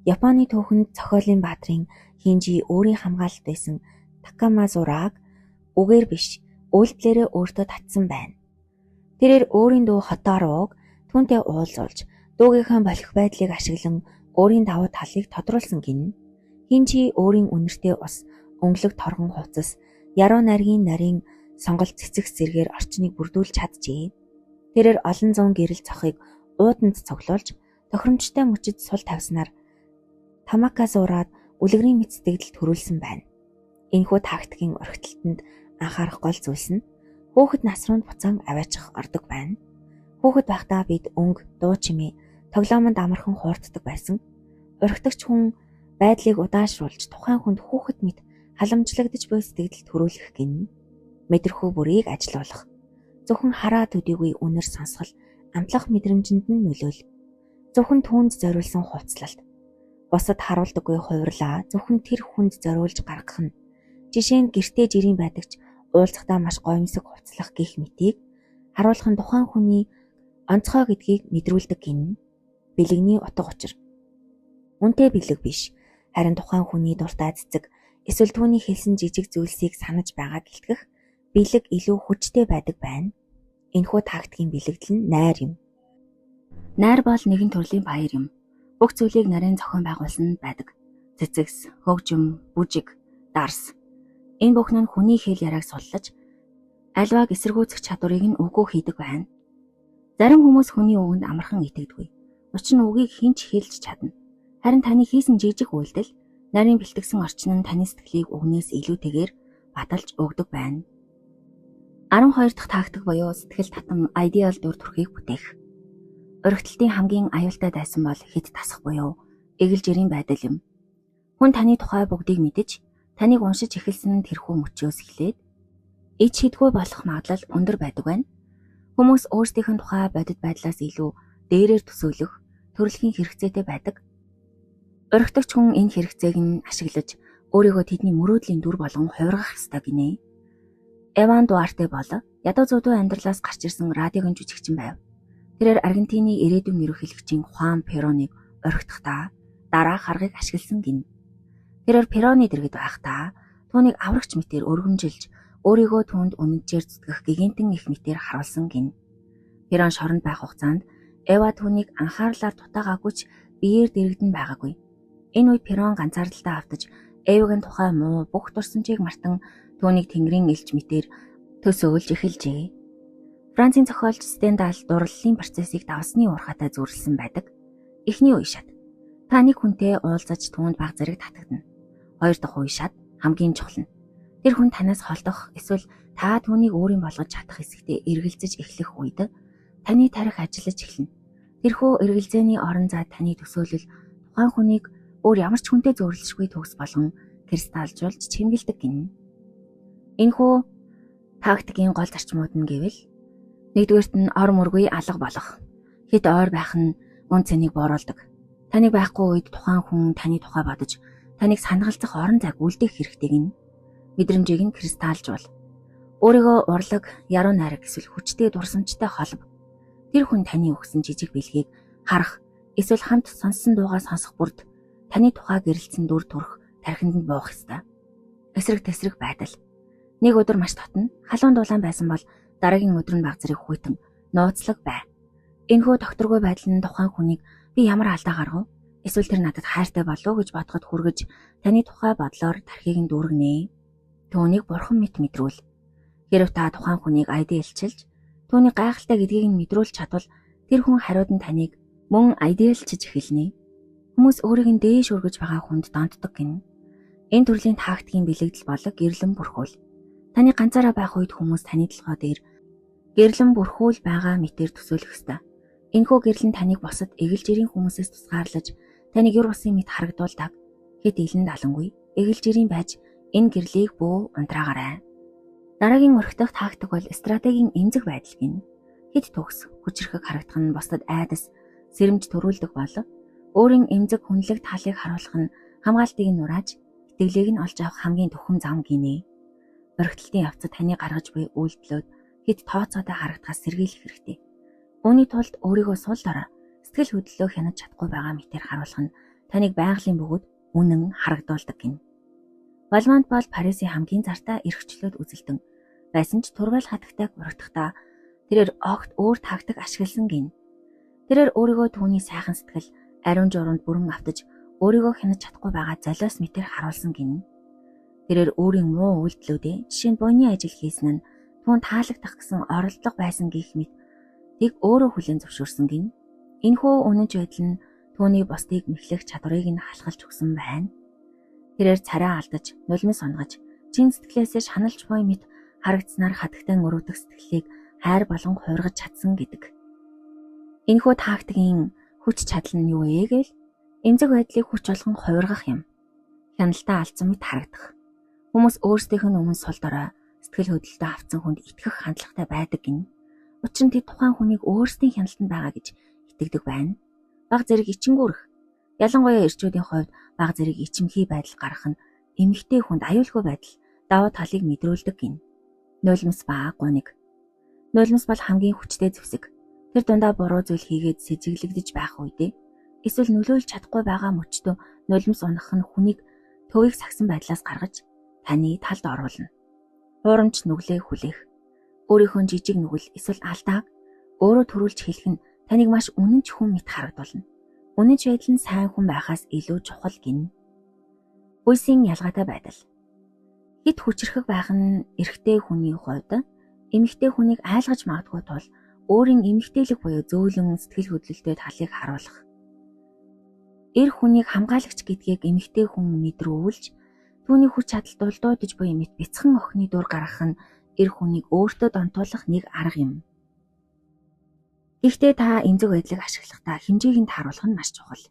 Японы түүхэнд цохиолын баатрын Хинжи өөрийн хамгаалалт байсан Такамазураг үгээр биш үйлдэлээрээ өөртөө татсан байна. Тэрээр өөрийн дүү Хотаруг түүнтэй уулзуулж дүүгийнхээ болох байдлыг ашиглан өөрийн давуу талыг тодруулсан гин. Хинжи өөрийн үнэртэй ус, өнгөлөг торгон хувцас, яруу найргийн нарийн сонголт цэцэг зэргээр орчныг бүрдүүлж чаджээ. Тэрээр олон зуун гэрэл цохыг ууданд цуглуулж тохиромжтой мөчид сул тавьснаар Тамаказураад үлгэрийн мэт сэтгэл төрүүлсэн байна. Энэхүү тактикийн орхитолтод анхаарах гол зүйлс нь хүүхэд насруунд буцаан аваачих ордог байна. Хүүхэд байхдаа бид өнгө, дуу чимээ, тоглоомонд амархан хуурддаг байсан. Орхитогч хүн байдлыг удаашруулж тухайн хүнд хүүхэд мэт халамжлагдаж буй сэтгэл төрүүлэх гин. Мэдрэхүй бүрийг ажилуулах. Зөвхөн хараа төдийгүй үнэр сонсгол, амтлах мэдрэмжинд нь нөлөөл. Зөвхөн түүнд зориулсан хувцлалт. Бусад харуулдаггүй хувирлаа зөвхөн тэр хүнд зориулж гаргах нь. Жишээ нь гэртээ жирийн байдагч уулзахдаа маш гоёмсог хувцлах гэх мэтийг харуулах нь тухайн хүний онцгой гэдгийг мэдрүүлдэг гин. Бэлэгний утга учир. Үнтэй бэлэг биш, харин тухайн хүний дуртай цэцэг эсвэл түүний хэлсэн жижиг зүйлсийг санаж байгааг илтгэх бэлэг илүү хүчтэй байдаг байна. Энэхүү тактикийн бэлэгдэл нь найр юм. Найр бол нэгэн төрлийн баяр юм. Бүх зүйлийг нарийн зохион байгуулсан байдаг. Цэцэгс, хөгжим, бүжиг, дарс. Энэ бүхэн нь хүний хэл яриаг суллаж альвааг эсэргүүцэх чадварыг нь үгүй хийдэг байна. Зарим хүмүүс хүний үгэнд амархан итгэдэггүй. Учир нь үгийг хэн ч хэлж чадна. Харин таны хийсэн жижиг үйлдэл нарийн бэлтгэсэн орчин нь таны сэтгэлийг үгнээс илүүтэйгээр баталж өгдөг байна. 12 дахь тактик буюу сэтгэл татам ideal дүр төрхийг бүтээх. Орхитолтын хамгийн аюултай дайсан бол хэд тасах буюу эгэл жирийн байдал юм. Хүн таны тухай бүгдийг мэдэж, таныг уншиж эхэлсэн тэрхүү мөчөөс эхлээд ич хидгүй болох магадлал өндөр байдаг байна. Хүмүүс өөрсдийнх нь тухай бодит байдлаас илүү дээрээр төсөөлөх төрөлхийн хэрэгцээтэй байдаг. Орхитогч хүн энэ хэрэгцээг нь ашиглаж өөрийгөө тэдний мөрөөдлийн дүр болгон хувиргах ёстой гинэ. Эван Дуарте бол ядуу зүйдүү амьдралаас гарч ирсэн радиогийн жүжигчин байв. Тэрээр Аргентины ирээдүйн ерөнхийлөгчийн Хуан Пероныг орхитохдоо дараа харгыг ашигласан гин. Тэрээр Пероны дэргэд байхдаа түүнийг аврагч мэтээр өргөмжилж өөрийгөө түүнд үнэнчээр зүтгэх гигантэн их мэтээр харуулсан гин. Перон шоронд байх хугацаанд Эва түүнийг анхаарлаар дутаагаагүй ч биеэр дэрэгдэн байгаагүй. Энэ үед Перон ганцаардалтай автаж Эвагийн тухай муу бүх дурсамжийг мартан түүнийг тэнгэрийн элч мэтээр төсөөлж эхэлжээ. Францын зохиолч Стендал дурлалын процессыг давсны уурхатай зүйрлсэн байдаг. Эхний үе шат. Та нэг хүнтэй уулзаж түүнд баг зэрэг татагдана. Хоёр дахь үе шат хамгийн чухал нь. Тэр хүн танаас холдох эсвэл та түүнийг өөрийн болгож чадах хэсэгтээ эргэлзэж эхлэх үед таны тарих ажиллаж эхэлнэ. Тэрхүү эргэлзээний орон зай таны төсөөлөл тухайн хүнийг өөр ямар ч хүнтэй зөөрлөшгүй төгс болгон кристалжуулж чимгэлдэг гин. Энэхүү тактикийн гол зарчмууд нь гэвэл нэгдүгээрт нь ор мөргүй алга болох. Хэд ойр байх нь үн цэнийг бууруулдаг. Таныг байхгүй үед тухайн хүн таны тухай бодож, таныг санагалзах орон зайг үлдээх хэрэгтэй гин. Мэдрэмжийг нь кристалжуул. Өөрийгөө урлаг, яруу найраг эсвэл хүчтэй дурсамжтай холб. Тэр хүн таны өгсөн жижиг бэлгийг харах, эсвэл хамт сонссон дуугаа сонсох бүрд таны тухай гэрэлтсэн дүр төрх тархинд нь буух ёстой. Эсрэг тесрэг байдал. Нэг өдөр маш дотно халуун дулаан байсан бол дараагийн өдөр нь баг зэрэг хүйтэн нууцлаг бай. Энэхүү докторгүй байдал нь тухайн хүнийг би ямар алдаа гаргав? Эсвэл тэр надад хайртай болов гэж бодоход хүргэж таны тухай бодлоор тархийг нь дүүргэнэ. Түүнийг бурхан мэт мэдрүүл. Хэрв та тухайн хүнийг айдиалчилж, түүний гайхалтай гэдгийг нь мэдрүүлж чадвал тэр хүн хариуд нь таныг мөн айдиалчиж эхэлнэ. Хүмүүс өөрийг нь дээш өргөж байгаа хүнд донтдог гин. Энэ төрлийн тактикийн бэлэгдэл бол гэрлэн бүрхүүл. Таны ганцаараа байх үед хүмүүс таны толгой дээр гэрлэн бүрхүүл байгаа мэтээр төсөөлөх ёстой. Энэхүү гэрлэн таныг бусад эгэл жирийн хүмүүсээс тусгаарлаж, таныг юр бусын мэт харагдуулдаг. Хэд илэн далангүй эгэл жирийн байж энэ гэрлийг бөө унтраагаарай. Дараагийн орхитох тактик бол стратегийн эмзэг байдал гин. хэд төгс хүчрэхэг харагдах нь бусдад айдас сэрэмж төрүүлдэг бол өөрийн эмзэг хүнлэг талыг харуулах нь хамгаалтыг нь нурааж итгэлийг нь олж авах хамгийн төхөм зам гинэ. Орхитолтын явцад таны гаргаж буй үйлдэлүүд хэд тооцоотой харагдахаас сэргийлэх хэрэгтэй. Үүний тулд өөрийгөө сул дорой сэтгэл хөдлөлөө хянаж чадахгүй байгаа мэтээр харуулах нь таныг байгалийн бөгөөд үнэн харагдуулдаг гин. Вальмонт бол Парисын хамгийн зартай эрхчлөөд үзэлдэн байсан ч турвал хатагтайг урагдахдаа тэрээр огт өөр тактик ашигласан гин. Тэрээр өөрийгөө түүний сайхан сэтгэл ариун журманд бүрэн автаж өөрийгөө хянаж чадахгүй байгаа золиос мэтэр харуулсан гин. Тэрээр өөрийн муу үйлдэлүүдээ жишээ нь буйны ажил хийсэн нь түүн таалагдах гэсэн оролдлого байсан гэх мэт тийг өөрөө хүлээн зөвшөөрсөн гин. Энэхүү үнэнч байдал нь түүний бусдыг мэхлэх чадварыг нь халахалж өгсөн байна. Тэрээр царай алдаж, нулимс унгаж, чин сэтгэлээсээ шаналж буй мэт харагдсанаар хатагтай өрөвдөх сэтгэлийг хайр болон хуургаж чадсан гэдэг. Энэхүү тактикийн хүч чадал нь юу вэ гэвэл эмзэг байдлыг хүч болгон хуургах юм. Хяналтаа алдсан мэт харагдах. Хүмүүс өөрсдийнх нь өмнө сул дорой сэтгэл хөдлөлтөд автсан хүнд итгэх хандлагатай байдаг гин. Учир нь тэд тухайн хүнийг өөрсдийн хяналтанд байгаа гэж итгэдэг байна. Бага зэрэг ичингүрэх. Ялангуяа эрчүүдийн хувьд бага зэрэг ичимхий байдал гарах нь эмэгтэй хүнд аюулгүй байдал давуу талыг мэдрүүлдэг гин. Нулимс ба гуниг. Нулимс бол хамгийн хүчтэй зэвсэг. Тэр дундаа буруу зүйл хийгээд сэжиглэгдэж байх үедээ эсвэл нөлөөлж чадахгүй байгаа мөчтөө нулимс унах нь хүнийг төвийг сагсан байдлаас гаргаж таны талд оруулна. Хуурамч нүглээ хүлээх. Өөрийнхөө жижиг нүгэл эсвэл алдааг өөрөө төрүүлж хэлэх нь таныг маш үнэнч хүн мэт харагдуулна. Үнэнч байдал нь сайн хүн байхаас илүү чухал гин. Буйсын ялгаатай байдал. Хэд хүчрэхэг байх нь эрэгтэй хүний хувьд эмэгтэй хүнийг айлгаж магадгүй тул өөрийн эмэгтэйлэг буюу зөөлөн сэтгэл хөдлөлтөд талыг харуулах. Эр хүнийг хамгаалагч гэдгийг эмэгтэй хүн мэдрүүлж түүний хүч чадалд улдуудж буй мэт бяцхан охины дур гаргах нь эр хүнийг өөртөө донтуулах нэг арга юм. Гэхдээ та эмзэг байдлыг ашиглахдаа хэмжээг нь тааруулах нь маш чухал.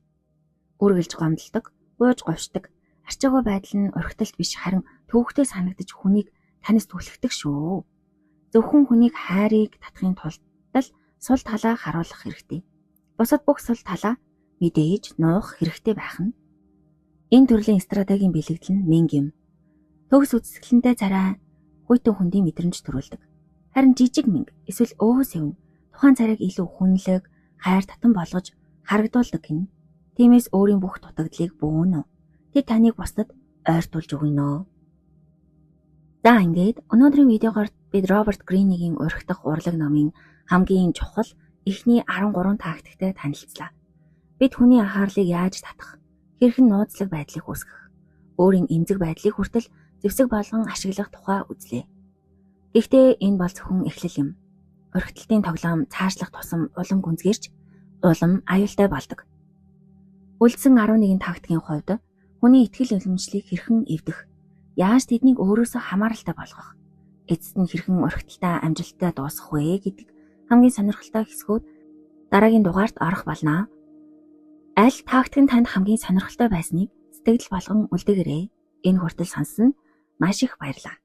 Үргэлж гомдолдог, бууж говьшдаг, арчаагүй байдал нь орхитолт биш харин төвөгтэй санагдаж хүнийг танаас түлхдэг шүү. Зөвхөн хүнийг хайрыг татахын тулд сул талаа харуулах хэрэгтэй. Бусад бүх сул талаа мэдээж нуух хэрэгтэй байх нь. Энэ төрлийн стратегийн бэлэгдэл нь мэнг юм. Төгс үзэсгэлэнтэй царай хүйтэн хүндийн мэдрэмж төрүүлдэг. Харин жижиг мэнг эсвэл өвөө сэвн тухайн царайг илүү хүнлэг, хайр татан болгож харагдуулдаг гин. Тиймээс өөрийн бүх дутагдлыг бөөнө. Тэд таныг бусдад ойртуулж өгнө. За ингээд өнөөдрийн видеогоор бид Роберт Грейнигийн урагтах урлаг номын хамгийн чухал эхний 13 тактиктэй танилцлаа. Бид хүний анхаарлыг яаж татах, хэрхэн нууцлаг байдлыг үүсгэх, өөрийн эмзэг байдлыг хүртэл зэвсэг болгон ашиглах тухай үзлээ. Гэхдээ энэ бол зөвхөн эхлэл юм. Орхитолтын тоглоом цаашлах тусам улам гүнзгийрч, улам аюултай болдог. Үлдсэн 11 тактикийн хувьд хүний итгэл үнэмшлийг хэрхэн эвдэх, яаж тэднийг өөрөөсөө хамааралтай болгох, эцэст нь хэрхэн орхитолтой амжилттай дуусгах вэ гэдэг хамгийн сонирхолтой хэсгүүд дараагийн дугаарт орох болно. Аль тактик нь танд хамгийн сонирхолтой байсныг сэтгэл болгон үлдээгээрэй. Энэ хүртэл сонссон маш их баярлалаа.